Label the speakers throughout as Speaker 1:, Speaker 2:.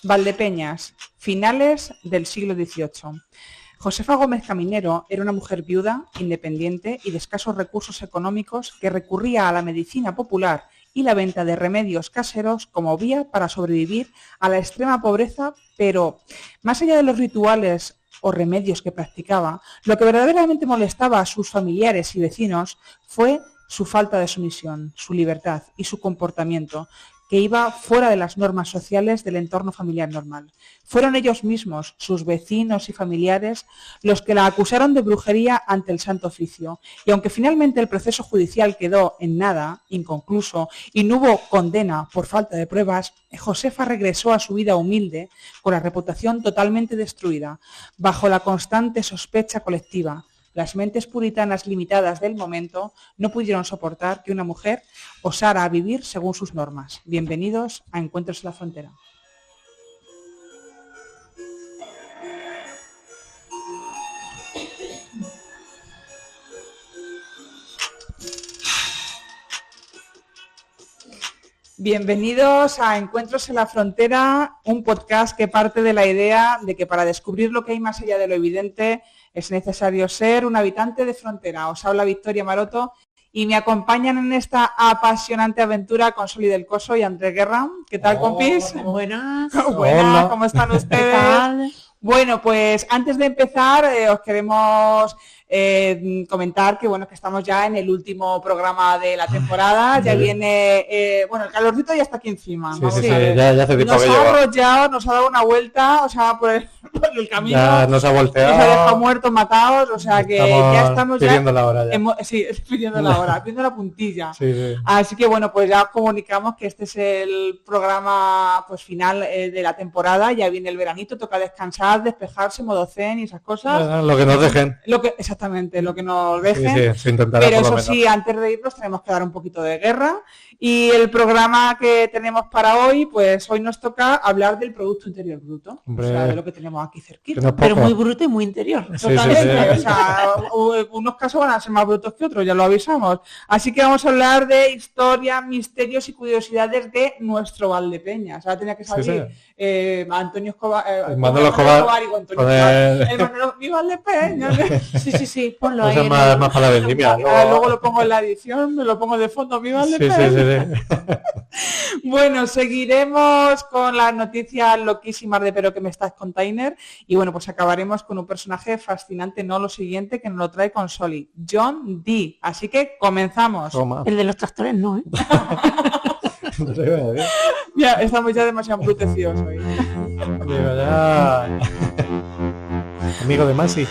Speaker 1: Valdepeñas, finales del siglo XVIII. Josefa Gómez Caminero era una mujer viuda, independiente y de escasos recursos económicos que recurría a la medicina popular y la venta de remedios caseros como vía para sobrevivir a la extrema pobreza, pero más allá de los rituales o remedios que practicaba, lo que verdaderamente molestaba a sus familiares y vecinos fue su falta de sumisión, su libertad y su comportamiento, que iba fuera de las normas sociales del entorno familiar normal. Fueron ellos mismos, sus vecinos y familiares, los que la acusaron de brujería ante el Santo Oficio. Y aunque finalmente el proceso judicial quedó en nada, inconcluso, y no hubo condena por falta de pruebas, Josefa regresó a su vida humilde con la reputación totalmente destruida, bajo la constante sospecha colectiva. Las mentes puritanas limitadas del momento no pudieron soportar que una mujer osara vivir según sus normas. Bienvenidos a Encuentros en la Frontera. Bienvenidos a Encuentros en la Frontera, un podcast que parte de la idea de que para descubrir lo que hay más allá de lo evidente es necesario ser un habitante de frontera. Os habla Victoria Maroto y me acompañan en esta apasionante aventura Consoli del Coso y Andrés Guerra. ¿Qué tal, compis?
Speaker 2: Buenas.
Speaker 1: Buenas, ¿cómo están ustedes?
Speaker 2: ¿Qué tal?
Speaker 1: Bueno, pues antes de empezar os queremos comentar que bueno, que estamos ya en el último programa de la temporada. Ya viene, bueno, el calorcito ya está aquí encima.
Speaker 3: Sí, ya hace tiempo que
Speaker 1: ha arrollado, nos ha dado una vuelta, o sea, por el camino.
Speaker 3: Ya nos ha volteado.
Speaker 1: Nos ha dejado muertos, matados, o sea que ya estamos
Speaker 3: pidiendo la hora ya.
Speaker 1: Sí, pidiendo la hora, pidiendo la puntilla.
Speaker 3: Sí.
Speaker 1: Así que bueno, pues ya os comunicamos que este es el programa pues final de la temporada. Ya viene el veranito, toca descansar, despejarse, modo zen y esas cosas.
Speaker 3: Lo que nos dejen.
Speaker 1: Exactamente, lo que nos dejen.
Speaker 3: Sí, intentará,
Speaker 1: pero
Speaker 3: por lo
Speaker 1: eso
Speaker 3: menos.
Speaker 1: sí, antes de irnos tenemos que dar un poquito de guerra. Y el programa que tenemos para hoy, pues hoy nos toca hablar del Producto Interior Bruto.
Speaker 3: Hombre,
Speaker 1: o sea, de lo que tenemos aquí cerquita.
Speaker 3: que no
Speaker 2: Pero
Speaker 3: poco.
Speaker 2: muy bruto y muy interior.
Speaker 1: Totalmente, o sea, unos casos van a ser más brutos que otros, ya lo avisamos. Así que vamos a hablar de historia, misterios y curiosidades de nuestro Valdepeñas. Ahora tenía que salir Antonio Escobar,
Speaker 3: Manuel Escobar
Speaker 1: y Antonio Escobar, el Manuel, mi Valdepeñas.
Speaker 2: Sí, ponlo ahí.
Speaker 3: Eso es más para la vendimia.
Speaker 1: Luego lo pongo en la edición, me lo pongo de fondo, mi Valdepeñas.
Speaker 3: Sí.
Speaker 1: Bueno, seguiremos con las noticias loquísimas de Pero que me estás container y bueno, pues acabaremos con un personaje fascinante, no lo siguiente, que nos lo trae Consoli, John Dee. Así que comenzamos.
Speaker 3: Toma.
Speaker 2: El de los tractores no, ¿eh?
Speaker 1: Ya, estamos ya demasiado embrutecidos hoy.
Speaker 3: Digo, ya. Amigo de Masi.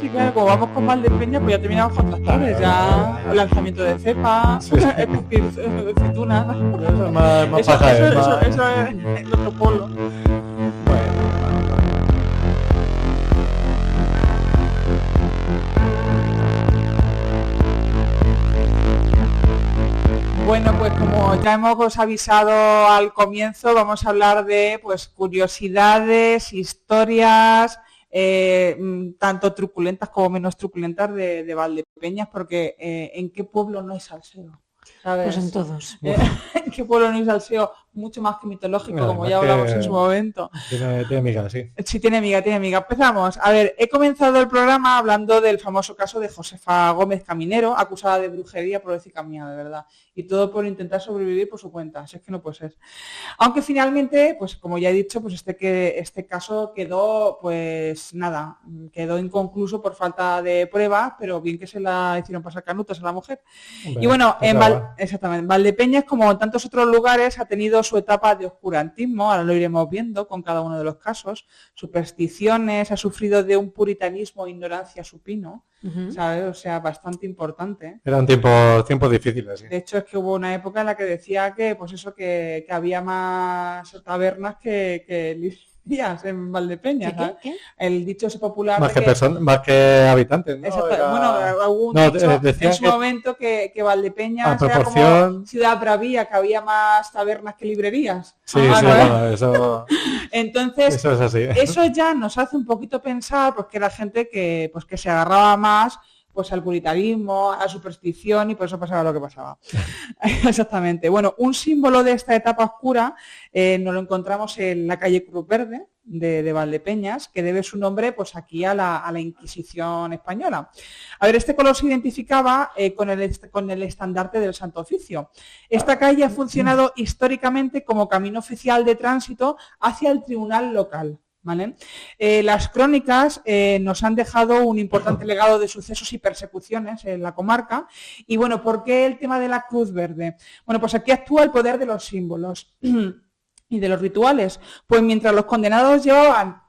Speaker 1: Sí, claro, como vamos con Valdepeñas, pues ya terminamos con tractores, ya lanzamiento de cepa, escupir aceitunas.
Speaker 3: Eso es más paja,
Speaker 1: Eso es nuestro polo. Bueno, pues como ya hemos avisado al comienzo, vamos a hablar de pues curiosidades, historias, tanto truculentas como menos truculentas de Valdepeñas, porque ¿en qué pueblo no hay salseo? ¿Sabes?
Speaker 2: Pues en todos.
Speaker 1: ¿En qué pueblo no hay salseo? Mucho más que mitológico,
Speaker 3: Bueno,
Speaker 1: como ya hablamos en su momento.
Speaker 3: Tiene miga, sí.
Speaker 1: Sí, tiene miga. Empezamos. A ver, he comenzado el programa hablando del famoso caso de Josefa Gómez Caminero, acusada de brujería, pobrecita mía, de verdad. Y todo por intentar sobrevivir por su cuenta. Así es que no puede ser. Aunque finalmente, pues como ya he dicho, pues este caso quedó, pues nada, quedó inconcluso por falta de pruebas, pero bien que se la hicieron pasar canutas a la mujer.
Speaker 3: Hombre,
Speaker 1: Y bueno,
Speaker 3: exactamente.
Speaker 1: Valdepeñas, como en tantos otros lugares, ha tenido su etapa de oscurantismo, ahora lo iremos viendo con cada uno de los casos, supersticiones, ha sufrido de un puritanismo e ignorancia supino, ¿sabes? O sea, bastante importante.
Speaker 3: Eran tiempos difíciles, sí.
Speaker 1: De hecho, es que hubo una época en la que decía que, pues eso, que había más tabernas que librerías en Valdepeñas, ¿sabes?
Speaker 2: ¿Qué?
Speaker 1: El dicho ese popular
Speaker 3: Más
Speaker 1: de
Speaker 3: más que habitantes, ¿no?
Speaker 1: Exacto.
Speaker 3: Era...
Speaker 1: Bueno, hubo un
Speaker 3: No,
Speaker 1: dicho
Speaker 3: decía
Speaker 1: en su
Speaker 3: que
Speaker 1: momento que Valdepeñas
Speaker 3: a
Speaker 1: era
Speaker 3: proporción...
Speaker 1: como ciudad bravía, que había más tabernas que librerías.
Speaker 3: Sí,
Speaker 1: ¿no?
Speaker 3: bueno, eso
Speaker 1: Entonces,
Speaker 3: es así.
Speaker 1: eso ya nos hace un poquito pensar pues que era gente que se agarraba más pues al puritanismo, a la superstición, y por eso pasaba lo que pasaba. Exactamente. Bueno, un símbolo de esta etapa oscura nos lo encontramos en la calle Cruz Verde de Valdepeñas, que debe su nombre pues aquí a la Inquisición española. A ver, este color se identificaba con el estandarte del Santo Oficio. Esta calle ha funcionado históricamente como camino oficial de tránsito hacia el tribunal local. ¿Vale? Las crónicas nos han dejado un importante legado de sucesos y persecuciones en la comarca. Y bueno, ¿por qué el tema de la Cruz Verde? Bueno, pues aquí actúa el poder de los símbolos y de los rituales. Pues mientras los condenados llevaban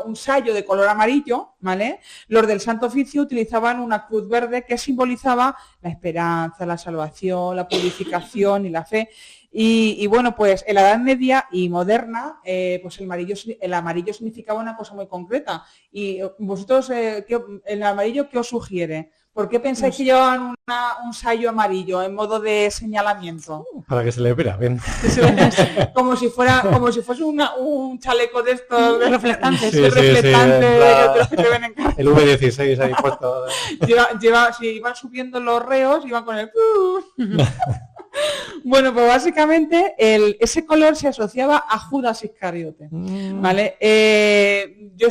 Speaker 1: un sayo de color amarillo, ¿vale? Los del Santo Oficio utilizaban una cruz verde que simbolizaba la esperanza, la salvación, la purificación y la fe. Y bueno, pues en la Edad Media y moderna, pues el amarillo significaba una cosa muy concreta. Y vosotros, el amarillo, ¿qué os sugiere? ¿Por qué pensáis que llevaban un sayo amarillo en modo de señalamiento?
Speaker 3: Para que se le vea bien.
Speaker 1: Como si fuese un chaleco de estos reflectantes,
Speaker 3: Sí,
Speaker 1: reflectantes que te ven en casa.
Speaker 3: El V16 ahí puesto.
Speaker 1: Si iban subiendo los reos, iban con el... Bueno, pues básicamente ese color se asociaba a Judas Iscariote, ¿vale? Yo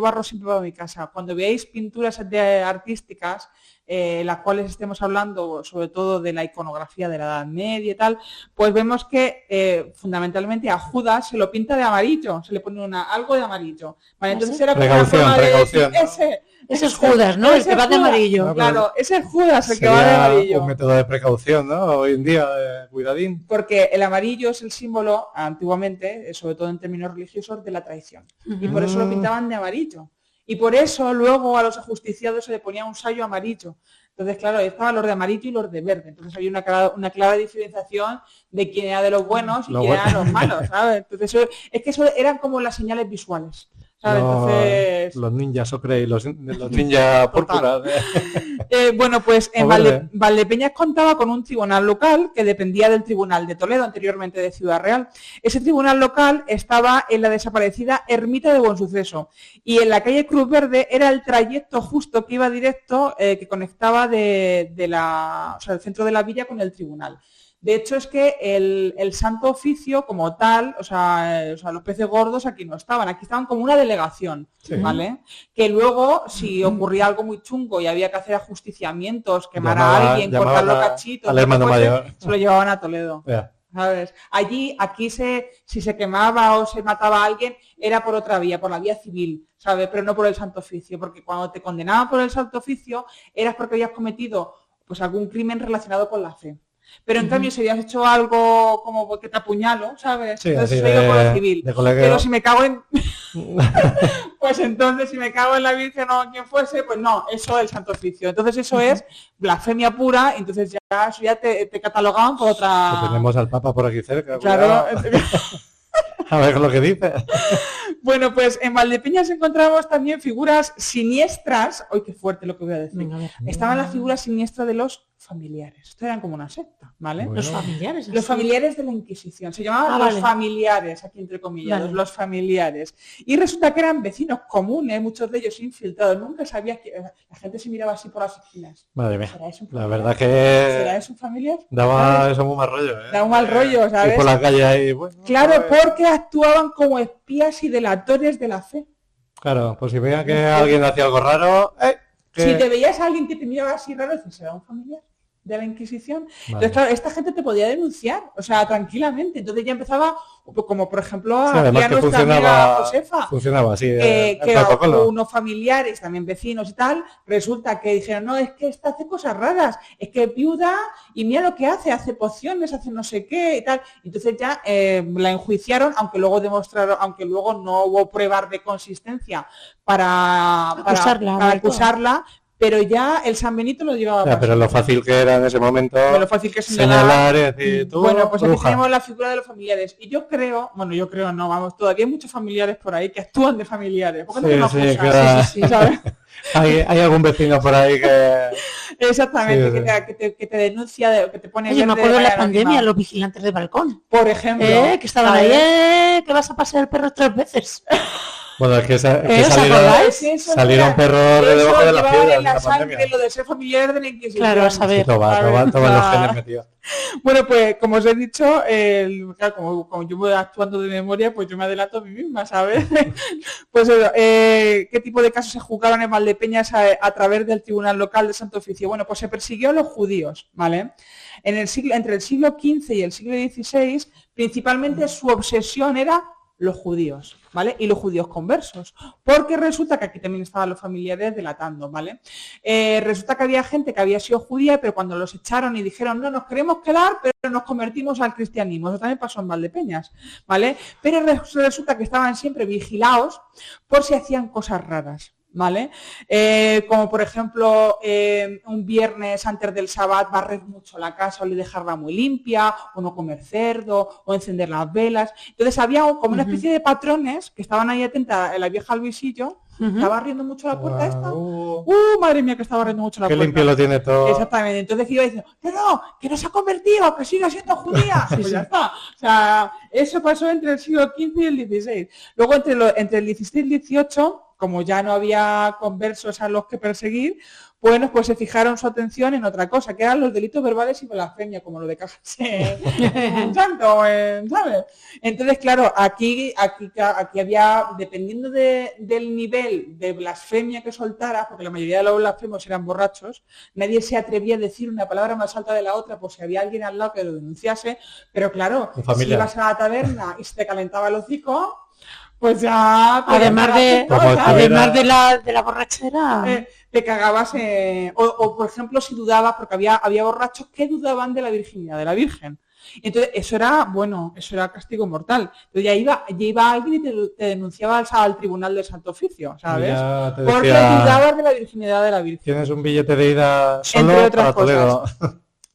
Speaker 1: barro siempre para mi casa. Cuando veáis pinturas artísticas, las cuales estemos hablando sobre todo de la iconografía de la Edad Media y tal, pues vemos que fundamentalmente a Judas se lo pinta de amarillo, se le pone algo de amarillo, ¿vale? Entonces era como una forma de decir,
Speaker 2: ese es Judas, ¿no? El que va de amarillo.
Speaker 3: No,
Speaker 1: claro, ese es Judas el que va de amarillo.
Speaker 3: Un método de precaución, ¿no? Hoy en día, cuidadín.
Speaker 1: Porque el amarillo es el símbolo, antiguamente, sobre todo en términos religiosos, de la traición. Y por eso lo pintaban de amarillo. Y por eso luego a los ajusticiados se le ponía un sayo amarillo. Entonces, claro, estaban los de amarillo y los de verde. Entonces había una clara diferenciación de quién era de los buenos y quién era de los malos, ¿sabes? Entonces eso eran como las señales visuales. ¿Sabes? Entonces...
Speaker 3: Los ninjas ocre y los ninjas púrpuras.
Speaker 1: Bueno, pues en Valdepeñas contaba con un tribunal local que dependía del Tribunal de Toledo, anteriormente de Ciudad Real. Ese tribunal local estaba en la desaparecida Ermita de Bonsuceso y en la calle Cruz Verde era el trayecto justo que iba directo que conectaba del centro de la villa con el tribunal. De hecho, es que el Santo Oficio como tal, o sea, los peces gordos aquí no estaban, aquí estaban como una delegación, sí. ¿Vale? Que luego, si ocurría algo muy chungo y había que hacer ajusticiamientos, quemar a alguien, cortarlo cachitos, se lo llevaban a Toledo. Yeah. ¿Sabes? Aquí si se quemaba o se mataba a alguien, era por otra vía, por la vía civil, ¿sabes? Pero no por el Santo Oficio, porque cuando te condenaban por el Santo Oficio, eras porque habías cometido pues algún crimen relacionado con la fe. Pero en cambio, si habías hecho algo como que te apuñalo, ¿sabes?
Speaker 3: Sí,
Speaker 1: entonces se iba por lo civil. Pero si me cago en... pues entonces, si me cago en la Virgen o quien fuese, pues no, eso es el Santo Oficio. Entonces eso es blasfemia pura, entonces ya te catalogaban por otra...
Speaker 3: Que tenemos al Papa por aquí cerca.
Speaker 1: Claro.
Speaker 3: A ver lo que dice.
Speaker 1: Bueno, pues en Valdepeñas encontramos también figuras siniestras. ¡Ay, qué fuerte lo que voy a decir! Estaban las figuras siniestras de los familiares. Esto eran como una secta, ¿vale?
Speaker 2: Bueno. Los familiares.
Speaker 1: Los familiares de la Inquisición. Se llamaban los familiares, aquí entre comillas, los familiares. Y resulta que eran vecinos comunes, muchos de ellos infiltrados. Nunca sabía que la gente se miraba así por las esquinas.
Speaker 3: Madre mía. La verdad que...
Speaker 1: ¿Será eso un familiar?
Speaker 3: Daba eso muy mal rollo, ¿eh?
Speaker 1: Daba un mal rollo, ¿sabes?
Speaker 3: Y por la calle ahí, bueno...
Speaker 1: Claro, porque actuaban como espías y delatores de la fe.
Speaker 3: Claro, pues si veían que alguien hacía algo raro...
Speaker 1: Si te veías a alguien que te miraba así raro, dices, ¿será un familiar de la Inquisición? Vale. Entonces, claro, esta gente te podía denunciar, o sea, tranquilamente. Entonces ya empezaba, como por ejemplo, aquí a nuestra amiga Josefa,
Speaker 3: funcionaba así,
Speaker 1: que unos familiares, también vecinos y tal, resulta que dijeron, no, es que esta hace cosas raras, es que es viuda y mira lo que hace pociones, hace no sé qué y tal. Entonces ya la enjuiciaron, aunque luego no hubo pruebas de consistencia para acusarla. Pero ya el San Benito lo llevaba a
Speaker 3: pero lo fácil que era en ese momento
Speaker 1: señalar
Speaker 3: y decir, tú,
Speaker 1: bueno, pues aquí tenemos la figura de los familiares. Y yo creo, todavía hay muchos familiares por ahí que actúan de familiares. ¿Por qué no
Speaker 3: sí, ¿sabes? hay algún vecino por ahí que...
Speaker 1: Exactamente, que te denuncia, que te pone...
Speaker 2: Oye, me acuerdo de la pandemia, los vigilantes de balcón.
Speaker 1: Por ejemplo.
Speaker 2: Que estaban ahí, que vas a pasear el perro 3 veces.
Speaker 3: Bueno, es que,
Speaker 2: ¿Os acordáis?
Speaker 3: salieron perros de debajo de las piedras
Speaker 1: en la
Speaker 3: la
Speaker 1: sangre
Speaker 3: pandemia.
Speaker 1: lo de ser familiar de la Inquisición.
Speaker 2: Claro, a saber.
Speaker 3: Toban los genes metidos.
Speaker 1: Bueno, pues como os he dicho, claro, como yo voy actuando de memoria, pues yo me adelanto a mí misma, ¿sabes? Pues ¿qué tipo de casos se juzgaron en Valdepeñas a través del Tribunal Local de Santo Oficio? Bueno, pues se persiguió a los judíos, ¿vale? Entre el siglo XV y el siglo XVI, principalmente su obsesión era los judíos, ¿vale? Y los judíos conversos, porque resulta que aquí también estaban los familiares delatando, ¿vale? Resulta que había gente que había sido judía, pero cuando los echaron y dijeron, no, nos queremos quedar, pero nos convertimos al cristianismo, eso también pasó en Valdepeñas, ¿vale? Pero resulta que estaban siempre vigilados por si hacían cosas raras, ¿vale? Como por ejemplo un viernes antes del sábado barrer mucho la casa o dejarla muy limpia, o no comer cerdo, o encender las velas. Entonces había como una especie de patrones que estaban ahí atentas en la vieja al visillo. Estaba barriendo mucho la puerta esta. Madre mía, que estaba barriendo mucho la puerta.
Speaker 3: Qué limpio lo tiene todo.
Speaker 1: Exactamente. Entonces iba diciendo, que no se ha convertido, que sigue siendo judía. Pues ya está. O sea, eso pasó entre el siglo XV y el XVI. Luego entre el XVI y el XVIII, como ya no había conversos a los que perseguir, bueno, pues se fijaron su atención en otra cosa, que eran los delitos verbales y blasfemia, como lo de cajarse un santo, ¿sabes? Entonces, claro, aquí había, dependiendo del nivel de blasfemia que soltara, porque la mayoría de los blasfemos eran borrachos, nadie se atrevía a decir una palabra más alta de la otra, por si había alguien al lado que lo denunciase, pero claro, si ibas a la taberna y se te calentaba el hocico, pues ya...
Speaker 2: Además de la borrachera...
Speaker 1: te cagabas... o, por ejemplo, si dudabas, porque había borrachos que dudaban de la virginidad de la Virgen. Entonces, eso era castigo mortal. Entonces ya iba alguien y te denunciaba al Tribunal del Santo Oficio, ¿sabes? Porque dudabas de la virginidad de la Virgen.
Speaker 3: Tienes un billete de ida solo
Speaker 1: entre otras
Speaker 3: para Toledo.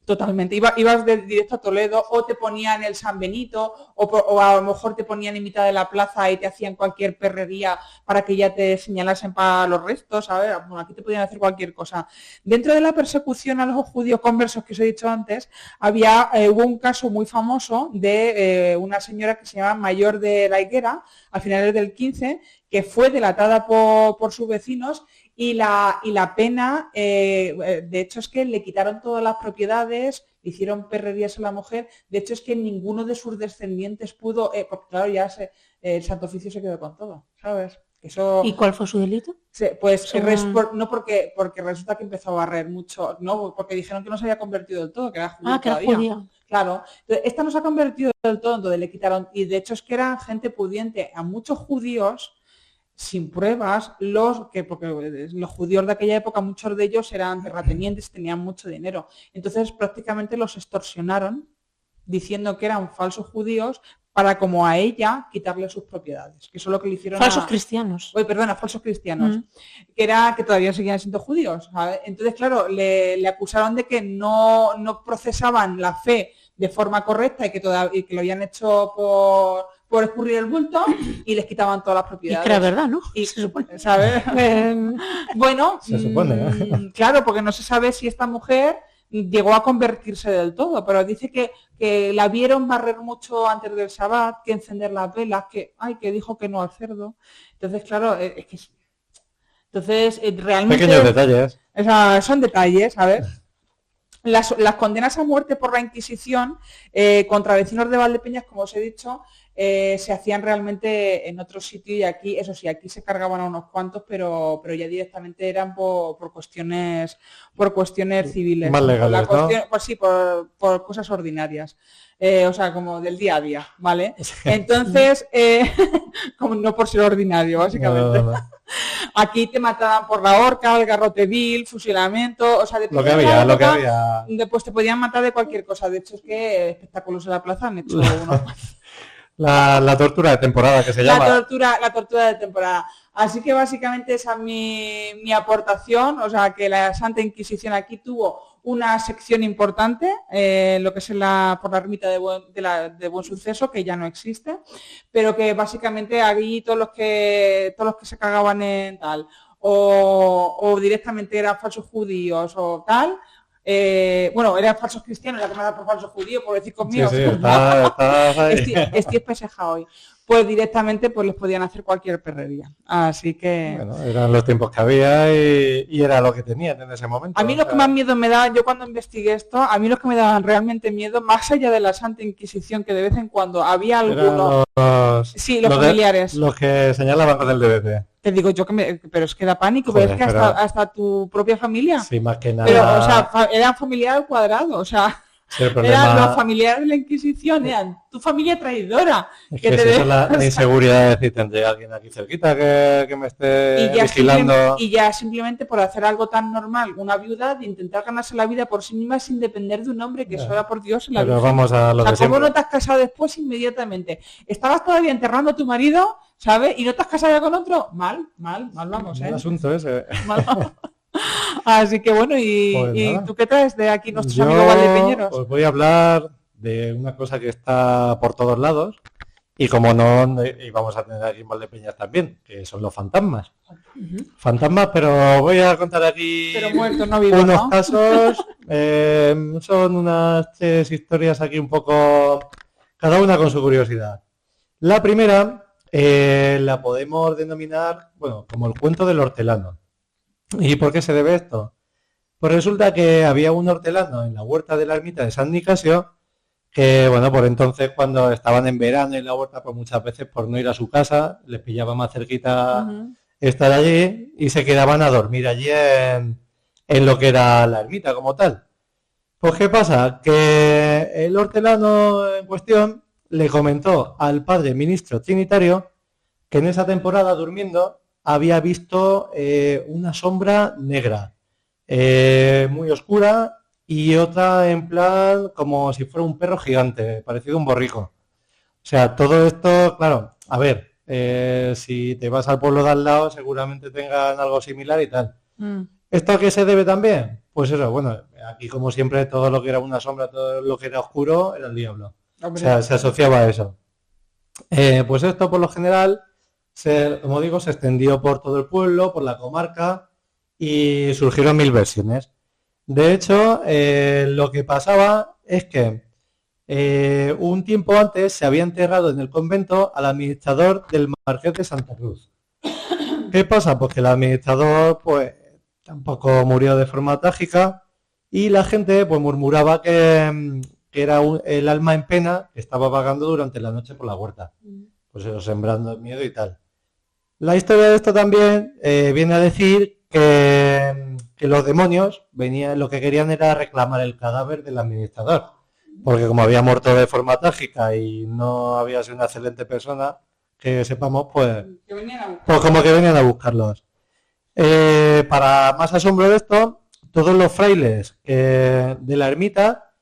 Speaker 1: Totalmente, ibas directo a Toledo, o te ponían el San Benito, o a lo mejor te ponían en mitad de la plaza y te hacían cualquier perrería para que ya te señalasen para los restos, ¿sabes? Bueno, aquí te podían hacer cualquier cosa. Dentro de la persecución a los judíos conversos que os he dicho antes, hubo un caso muy famoso de una señora que se llama Mayor de la Higuera, a finales del 15, que fue delatada por sus vecinos. Y la pena, de hecho, es que le quitaron todas las propiedades, le hicieron perrerías a la mujer. De hecho, es que ninguno de sus descendientes pudo, porque claro, ya el Santo Oficio se quedó con todo, ¿sabes? Eso,
Speaker 2: ¿y cuál fue su delito?
Speaker 1: Pues no porque resulta que empezó a barrer mucho, no, porque dijeron que no se había convertido del todo, que era judía.
Speaker 2: Que era judía.
Speaker 1: Claro, entonces, esta no se ha convertido del todo, entonces le quitaron, y de hecho es que eran gente pudiente. A muchos judíos, sin pruebas, porque los judíos de aquella época, muchos de ellos eran terratenientes, tenían mucho dinero. Entonces prácticamente los extorsionaron diciendo que eran falsos judíos para, como a ella, quitarle sus propiedades. Que eso es lo que le hicieron
Speaker 2: falsos cristianos.
Speaker 1: Falsos cristianos. Que todavía seguían siendo judíos, ¿sabes? Entonces, claro, le acusaron de que no procesaban la fe de forma correcta y que lo habían hecho por escurrir el bulto, y les quitaban todas las propiedades.
Speaker 2: Y que era verdad, ¿no?
Speaker 1: Y se supone, ¿sabes? Bueno,
Speaker 3: se supone,
Speaker 1: claro, porque no se sabe si esta mujer llegó a convertirse del todo, pero dice que la vieron barrer mucho antes del Sabbat, que encender las velas, que dijo que no al cerdo. Entonces, claro, es que... Entonces, realmente...
Speaker 3: Pequeños detalles.
Speaker 1: Son detalles, ¿sabes? Las condenas a muerte por la Inquisición contra vecinos de Valdepeñas, como os he dicho, se hacían realmente en otro sitio, y aquí, eso sí, aquí se cargaban a unos cuantos, pero ya directamente eran por cuestiones civiles.
Speaker 3: Más legales, ¿no?
Speaker 1: Pues sí, por cosas ordinarias. O sea, como del día a día, ¿vale? Entonces, como no por ser ordinario, básicamente.
Speaker 3: No.
Speaker 1: Aquí te mataban por la horca, el garrote vil, fusilamiento, o sea,
Speaker 3: lo que había.
Speaker 1: Después te podían matar de cualquier cosa. De hecho, es que espectáculos en la plaza han hecho unos...
Speaker 3: La tortura de temporada, que se llama.
Speaker 1: La tortura de temporada. Así que básicamente esa es mi aportación, o sea, que la Santa Inquisición aquí tuvo una sección importante, lo que es por la ermita de Buen Suceso, que ya no existe, pero que básicamente ahí todos los que se cagaban en tal, o directamente eran falsos judíos o tal, eran falsos cristianos, la que me da por falsos judíos, por decir conmigo.
Speaker 3: Sí, estás ahí.
Speaker 1: Estoy espesejado hoy. pues directamente pues les podían hacer cualquier perrería. Así que...
Speaker 3: Bueno, eran los tiempos que había y era lo que tenían en ese momento.
Speaker 1: A mí lo que más miedo me da, yo cuando investigué esto, a mí lo que me daban realmente miedo, más allá de la Santa Inquisición, que de vez en cuando había algunos... Sí, los familiares.
Speaker 3: Los que señalaban con el DBT.
Speaker 1: Te digo yo pero es que da pánico,
Speaker 3: Joder,
Speaker 1: pero es que hasta tu propia familia.
Speaker 3: Sí, más que nada.
Speaker 1: Pero, o sea, eran familiares al cuadrado, o sea...
Speaker 3: Sí, el problema...
Speaker 1: Eran los familiares de la Inquisición, eran tu familia traidora.
Speaker 3: Es que es eso, la inseguridad de decir, tendré alguien aquí cerquita que me esté vigilando.
Speaker 1: Y ya simplemente por hacer algo tan normal, una viuda, de intentar ganarse la vida por sí misma sin depender de un hombre, que eso era por Dios en la vida.
Speaker 3: Pero vamos a lo de
Speaker 1: ¿cómo no te has casado después inmediatamente? Estabas todavía enterrando a tu marido, ¿sabes? Y no te has casado ya con otro. Mal vamos, ¿eh?
Speaker 3: El asunto ese.
Speaker 1: Mal vamos. Así que bueno, ¿y tú qué traes de aquí nuestros amigos valdepeñeros?
Speaker 3: Os voy a hablar de una cosa que está por todos lados y como no, y vamos a tener aquí en Valdepeñas también, que son los fantasmas. Fantasmas, pero voy a contar aquí
Speaker 1: pero muertos, no vivos,
Speaker 3: unos
Speaker 1: ¿no?
Speaker 3: casos, son unas 3 historias aquí un poco, cada una con su curiosidad. La primera la podemos denominar, bueno, como el cuento del hortelano. ¿Y por qué se debe esto? Pues resulta que había un hortelano en la huerta de la ermita de San Nicasio que, bueno, por entonces cuando estaban en verano en la huerta, pues muchas veces por no ir a su casa, les pillaba más cerquita estar allí y se quedaban a dormir allí en lo que era la ermita como tal. Pues ¿qué pasa? Que el hortelano en cuestión le comentó al padre ministro trinitario que en esa temporada durmiendo había visto una sombra negra, muy oscura, y otra en plan como si fuera un perro gigante, parecido a un borrico. O sea, todo esto, claro, a ver, si te vas al pueblo de al lado seguramente tengan algo similar y tal. ¿Esto a qué se debe también? Pues eso, bueno, aquí como siempre todo lo que era una sombra, todo lo que era oscuro era el diablo. O sea, se asociaba a eso. Pues esto por lo general... como digo, se extendió por todo el pueblo, por la comarca y surgieron 1000 versiones. De hecho, lo que pasaba es que un tiempo antes se había enterrado en el convento al administrador del Marqués de Santa Cruz. ¿Qué pasa? Pues que el administrador pues tampoco murió de forma trágica y la gente pues murmuraba que era el alma en pena que estaba vagando durante la noche por la huerta. Pues eso, sembrando el miedo y tal. La historia de esto también viene a decir que los demonios lo que querían era reclamar el cadáver del administrador, porque como había muerto de forma trágica y no había sido una excelente persona, que sepamos, pues como que venían a buscarlos. Para más asombro de esto, todos los frailes de la ermita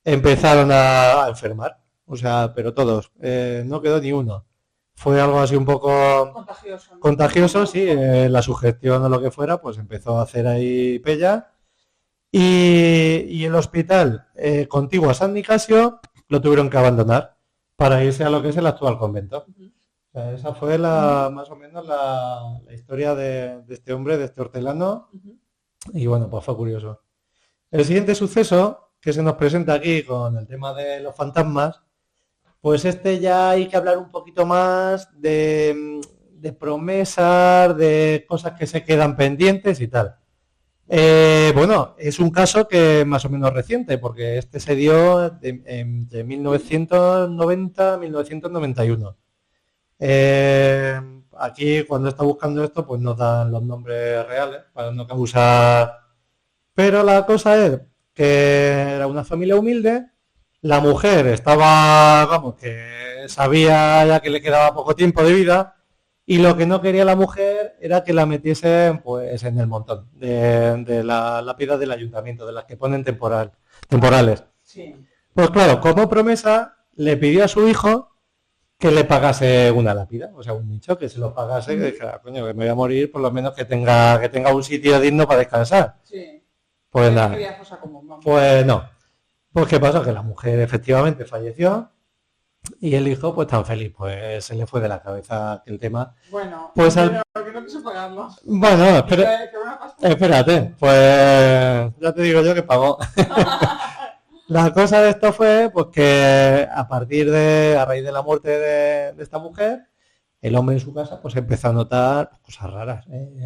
Speaker 3: empezaron a enfermar, o sea, pero todos, no quedó ni uno. Fue algo así un poco contagioso, sí, la sugestión o lo que fuera, pues empezó a hacer ahí pella. Y el hospital contiguo a San Nicasio lo tuvieron que abandonar para irse a lo que es el actual convento. O sea, esa fue más o menos la historia de este hombre, de este hortelano. Y bueno, pues fue curioso. El siguiente suceso que se nos presenta aquí con el tema de los fantasmas, pues ya hay que hablar un poquito más de promesas, de cosas que se quedan pendientes y tal. Bueno, es un caso que más o menos reciente, porque se dio entre 1990 y 1991. Aquí cuando está buscando esto, pues nos dan los nombres reales para no causar... Pero la cosa es que era una familia humilde. La mujer estaba, vamos, que sabía ya que le quedaba poco tiempo de vida y lo que no quería la mujer era que la metiesen pues en el montón de la lápida del ayuntamiento, de las que ponen temporales. Sí. Pues claro, como promesa le pidió a su hijo que le pagase una lápida, o sea, un nicho, que se lo pagase, que dijera, coño, que me voy a morir, por lo menos que tenga un sitio digno para descansar. Sí. Pues nada, pues no. Pues qué pasó, que la mujer efectivamente falleció y el hijo pues tan feliz, pues se le fue de la cabeza el tema.
Speaker 1: Bueno,
Speaker 3: pues
Speaker 1: pero que no quiso pagarlo.
Speaker 3: Bueno, espérate, pues ya te digo yo que pagó. La cosa de esto fue pues que a raíz de la muerte de esta mujer, el hombre en su casa pues empezó a notar cosas raras,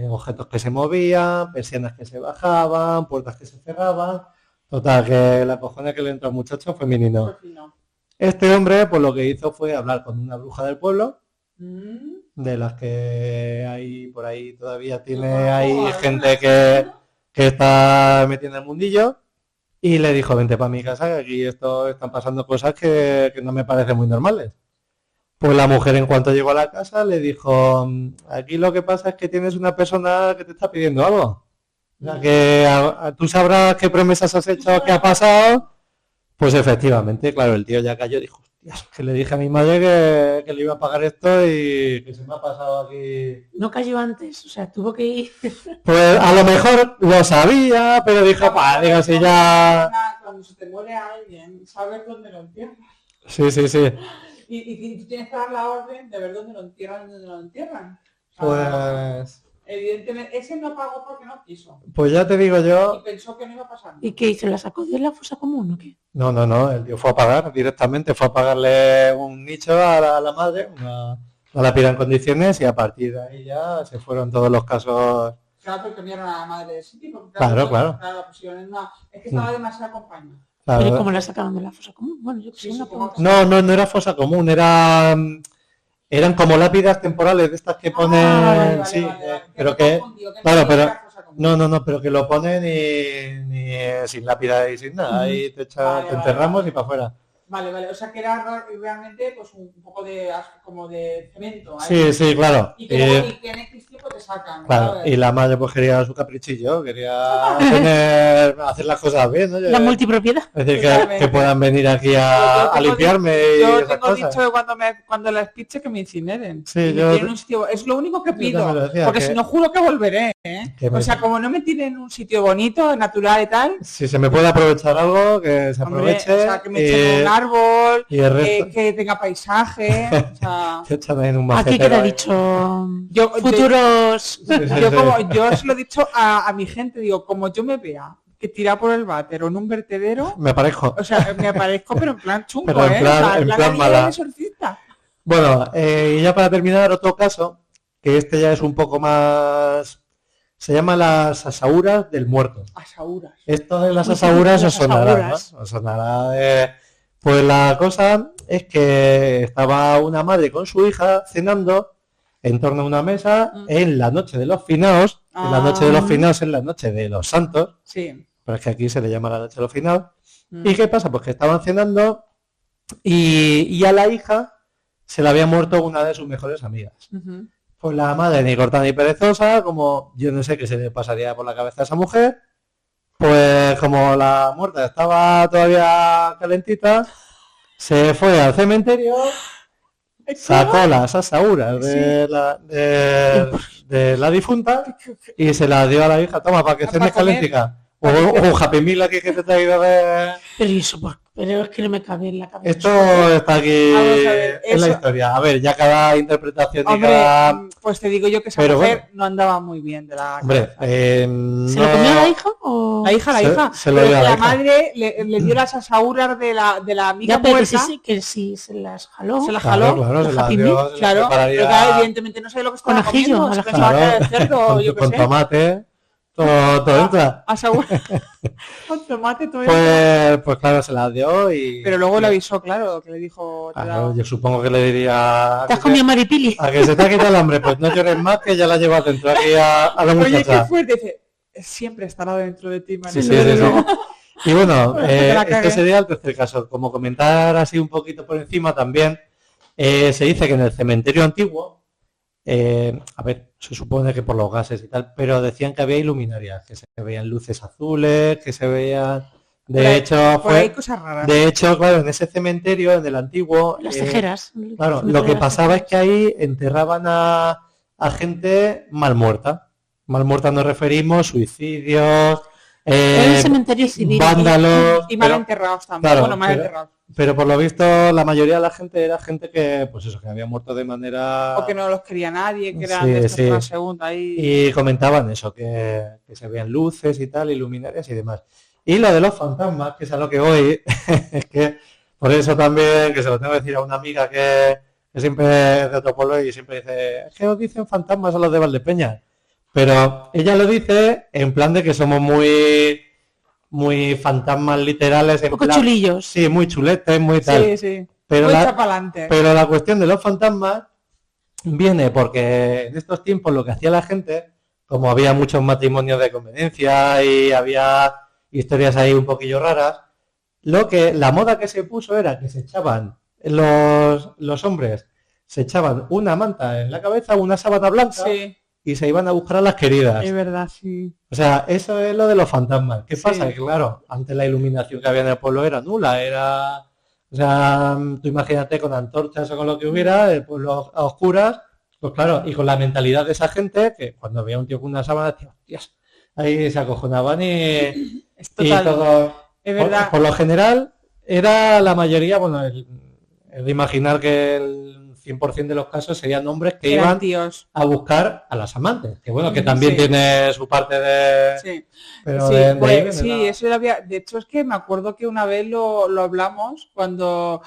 Speaker 3: objetos que se movían, persianas que se bajaban, puertas que se cerraban. Total, que la cojona que le entró al muchacho fue menino.
Speaker 1: Por fin no.
Speaker 3: Este hombre pues lo que hizo fue hablar con una bruja del pueblo,
Speaker 1: Mm.
Speaker 3: de las que hay por ahí todavía tiene
Speaker 1: No,
Speaker 3: ahí
Speaker 1: alguna,
Speaker 3: gente que está metida en el mundillo, y le dijo, vente para mi casa, que aquí están pasando cosas que no me parecen muy normales. Pues la mujer, en cuanto llegó a la casa, le dijo, aquí lo que pasa es que tienes una persona que te está pidiendo algo. O sea, que tú sabrás qué promesas has hecho, qué ha pasado. Pues efectivamente, claro, el tío ya cayó y dijo, hostias, que le dije a mi madre que le iba a pagar esto y que se me ha pasado aquí.
Speaker 2: No cayó antes, o sea, tuvo que ir.
Speaker 3: Pues a lo mejor lo sabía, pero dijo, pa, digo, si ya...
Speaker 1: Cuando se te muere alguien, sabes dónde lo entierran.
Speaker 3: Sí, sí, sí.
Speaker 1: Y tú tienes que dar la orden de ver dónde lo entierran y dónde lo entierran. O sea,
Speaker 3: Pues...
Speaker 1: evidentemente, ese no pagó porque no quiso.
Speaker 3: Pues ya te digo
Speaker 1: Y
Speaker 3: yo...
Speaker 1: pensó que no iba a pasar.
Speaker 2: ¿Y qué hizo? ¿La sacó de la fosa común o qué?
Speaker 3: No, el tío fue a pagar directamente, fue a pagarle un nicho a la madre, una lápida en condiciones, y a partir de ahí ya se fueron todos los casos.
Speaker 1: Claro, porque no era la madre del sitio. Porque,
Speaker 3: Claro.
Speaker 1: la pusieron en una... Es que estaba demasiado acompañada.
Speaker 3: Claro.
Speaker 2: ¿Pero cómo la sacaron de la fosa común? Bueno, yo que sé,
Speaker 1: Sí,
Speaker 2: una
Speaker 1: supongo
Speaker 2: pregunta.
Speaker 3: No era fosa común, eran como lápidas temporales de estas que ponen,
Speaker 1: Vale,
Speaker 3: sí,
Speaker 1: vale.
Speaker 3: pero
Speaker 1: me
Speaker 3: que,
Speaker 1: confundí, que
Speaker 3: claro,
Speaker 1: no
Speaker 3: pero,
Speaker 1: era cosa común.
Speaker 3: no, pero que lo ponen y sin lápida y sin nada, ahí te
Speaker 1: Vale,
Speaker 3: enterramos
Speaker 1: vale.
Speaker 3: y para afuera.
Speaker 1: Vale, o sea que era realmente pues un poco de como de cemento.
Speaker 3: Sí, claro.
Speaker 1: Y que en X tiempo te sacan.
Speaker 3: Claro,
Speaker 1: ¿sabes?
Speaker 3: y la madre pues quería su caprichillo, quería hacer las cosas bien, ¿no?
Speaker 2: La multipropiedad.
Speaker 3: Es decir,
Speaker 1: Totalmente.
Speaker 3: que puedan venir aquí
Speaker 1: Yo
Speaker 3: a
Speaker 1: tengo
Speaker 3: limpiarme y
Speaker 1: Yo
Speaker 3: esas
Speaker 1: tengo
Speaker 3: cosas.
Speaker 1: dicho que cuando las piche que me incineren.
Speaker 3: Sí,
Speaker 1: Y me
Speaker 3: yo-
Speaker 1: tiren un sitio, es lo único que
Speaker 3: yo
Speaker 1: pido.
Speaker 3: también lo decía,
Speaker 1: Porque
Speaker 3: que-
Speaker 1: si no juro que volveré. ¿Eh?
Speaker 3: que me-
Speaker 1: O sea, como no me tiren en un sitio bonito, natural y tal.
Speaker 3: Si se me puede aprovechar algo, que se
Speaker 1: Hombre,
Speaker 3: aproveche.
Speaker 1: o sea, que me echen un árbol,
Speaker 3: y el resto
Speaker 1: que tenga paisaje. O sea,
Speaker 3: se echan en un
Speaker 2: Aquí
Speaker 3: macetero
Speaker 2: queda
Speaker 3: ahí.
Speaker 2: dicho
Speaker 1: Yo-
Speaker 2: futuros.
Speaker 3: Sí, sí,
Speaker 1: yo se lo he dicho a mi gente, digo, como yo me vea que tira por el váter o en un vertedero,
Speaker 3: Me parezco.
Speaker 1: o sea, me aparezco pero en plan chungo,
Speaker 3: Pero en plan-
Speaker 1: o sea,
Speaker 3: en plan
Speaker 1: Anilla
Speaker 3: mala.
Speaker 1: del exorcista.
Speaker 3: Bueno, y ya para terminar, otro caso, que este ya es un poco más... Se llama las asaúras del muerto.
Speaker 1: Asauras.
Speaker 3: Esto de las
Speaker 2: Uy,
Speaker 3: asaúras
Speaker 2: las
Speaker 3: os sonará,
Speaker 2: asaúras.
Speaker 3: ¿no? Os sonará. Pues la cosa es que estaba una madre con su hija cenando en torno a una mesa en la noche de los finaos. En la noche de los finaos es la noche de los santos,
Speaker 1: Sí.
Speaker 3: pero es que aquí se le llama la noche de los finaos. ¿Y qué pasa? Pues que estaban cenando y a la hija se le había muerto una de sus mejores amigas.
Speaker 1: Ujú.
Speaker 3: Pues la madre, ni corta ni perezosa, como yo no sé qué se le pasaría por la cabeza a esa mujer, pues como la muerta estaba todavía calentita, se fue al cementerio, sacó las asaúras de la difunta y se las dio a la hija, toma, para que
Speaker 1: Para
Speaker 3: cenes
Speaker 1: comer.
Speaker 3: calentica. O un Happy Meal aquí que te he traído de...
Speaker 2: Pero eso, pero es que no me cabe en la cabeza.
Speaker 3: Esto está aquí
Speaker 1: Vamos a ver,
Speaker 3: en la
Speaker 1: eso-
Speaker 3: historia. A ver, ya cada interpretación y
Speaker 1: Hombre,
Speaker 3: cada...
Speaker 1: pues te digo yo que esa
Speaker 3: Pero
Speaker 1: mujer
Speaker 3: bueno.
Speaker 1: no andaba muy bien de la
Speaker 3: Hombre,
Speaker 1: cabeza.
Speaker 2: ¿Se
Speaker 3: no...
Speaker 2: lo comió la hija o...?
Speaker 1: La hija,
Speaker 3: se lo
Speaker 1: Pero
Speaker 3: dio a
Speaker 1: que
Speaker 3: la
Speaker 1: la
Speaker 3: hija.
Speaker 1: madre le dio las asauras de la amiga
Speaker 2: Ya, pero que
Speaker 1: muerta.
Speaker 2: que sí, se las jaló.
Speaker 1: Se las
Speaker 3: Claro,
Speaker 1: jaló.
Speaker 3: claro, se la
Speaker 2: Happy
Speaker 3: dio,
Speaker 2: Meal.
Speaker 3: se la
Speaker 1: Claro,
Speaker 3: prepararía
Speaker 1: pero claro, evidentemente no sé lo que estaba
Speaker 2: Con ajillo,
Speaker 1: comiendo.
Speaker 2: a
Speaker 1: Se
Speaker 2: la
Speaker 1: pensaba que era de
Speaker 3: Claro,
Speaker 1: cerdo, yo qué
Speaker 3: con
Speaker 1: sé.
Speaker 3: tomate, todo entra.
Speaker 1: Asaura. Con tomate todo entra.
Speaker 3: Pues claro, se la dio y...
Speaker 1: Pero luego le avisó, claro, que le dijo... te
Speaker 3: Claro,
Speaker 1: da-
Speaker 3: yo supongo que le diría...
Speaker 2: ¿Te has comido maripili?
Speaker 3: A que se te ha quitado el hambre, pues no llores más, que ya la llevas dentro aquí a la
Speaker 1: Oye, qué
Speaker 3: muchacha.
Speaker 1: fuerte. Dice, siempre estará dentro de ti,
Speaker 3: Sí,
Speaker 1: Manolo.
Speaker 3: sí. Y bueno,
Speaker 1: Bueno, que la
Speaker 3: este
Speaker 1: cague.
Speaker 3: sería el tercer caso. Como comentar así un poquito por encima también, se dice que en el cementerio antiguo, a ver, se supone que por los gases y tal, pero decían que había iluminarias, que se veían luces azules, que se veían... De hecho,
Speaker 1: Por ahí cosas raras.
Speaker 3: claro, en ese cementerio, en el antiguo,
Speaker 2: Las tijeras.
Speaker 3: claro, lo que pasaba es que ahí enterraban a gente mal muerta. Mal muerta nos referimos, suicidios,
Speaker 2: Era un cementerio civil.
Speaker 3: vándalos,
Speaker 1: Y mal
Speaker 3: pero,
Speaker 1: enterrados también.
Speaker 3: claro,
Speaker 1: Bueno, mal
Speaker 3: pero-
Speaker 1: enterrados.
Speaker 3: pero por lo visto la mayoría de la gente era gente que, pues eso, que había muerto de manera...
Speaker 1: O que no los quería nadie, que eran
Speaker 3: Sí,
Speaker 1: de estos
Speaker 3: sí.
Speaker 1: transeúnte ahí.
Speaker 3: Y comentaban eso, que se veían luces y tal, iluminarias y demás. Y lo de los fantasmas, que es a lo que voy, es que por eso también, que se lo tengo que decir a una amiga que siempre es de otro pueblo y siempre dice, es que os dicen fantasmas a los de Valdepeñas. Pero ella lo dice en plan de que somos muy fantasmas literales,
Speaker 2: Un
Speaker 3: en
Speaker 2: poco
Speaker 3: plan,
Speaker 2: chulillos.
Speaker 3: sí, muy chuletes, muy tal.
Speaker 1: Sí, sí.
Speaker 3: Pero
Speaker 1: Muy
Speaker 3: la,
Speaker 1: chapalante.
Speaker 3: pero la cuestión de los fantasmas viene porque en estos tiempos lo que hacía la gente, como había muchos matrimonios de conveniencia y había historias ahí un poquillo raras, la moda que se puso era que se echaban los hombres, se echaban una manta en la cabeza, una sábana blanca
Speaker 1: Sí,
Speaker 3: y se iban a buscar a las queridas.
Speaker 1: es verdad, sí.
Speaker 3: O sea, eso es lo de los fantasmas. ¿Qué
Speaker 1: Sí.
Speaker 3: pasa? Que claro, antes la iluminación que había en el pueblo era nula, o sea, tú imagínate con antorchas o con lo que hubiera, el pueblo a oscuras, pues claro, y con la mentalidad de esa gente que cuando veía un tío con una sábana decía, hostias, ahí se acojonaban
Speaker 1: Es
Speaker 3: y
Speaker 1: total.
Speaker 3: todo.
Speaker 1: Es verdad.
Speaker 3: Por lo general, era la mayoría, bueno, es de imaginar que el 100% de los casos serían hombres que
Speaker 1: Eran
Speaker 3: iban
Speaker 1: tíos.
Speaker 3: a buscar a las amantes, que bueno, que también
Speaker 1: Sí.
Speaker 3: tiene su parte de...
Speaker 1: Sí.
Speaker 3: Pero
Speaker 1: Sí,
Speaker 3: de ahí
Speaker 1: pues,
Speaker 3: viene
Speaker 1: sí,
Speaker 3: la-
Speaker 1: eso lo había. De hecho, es que me acuerdo que una vez lo hablamos cuando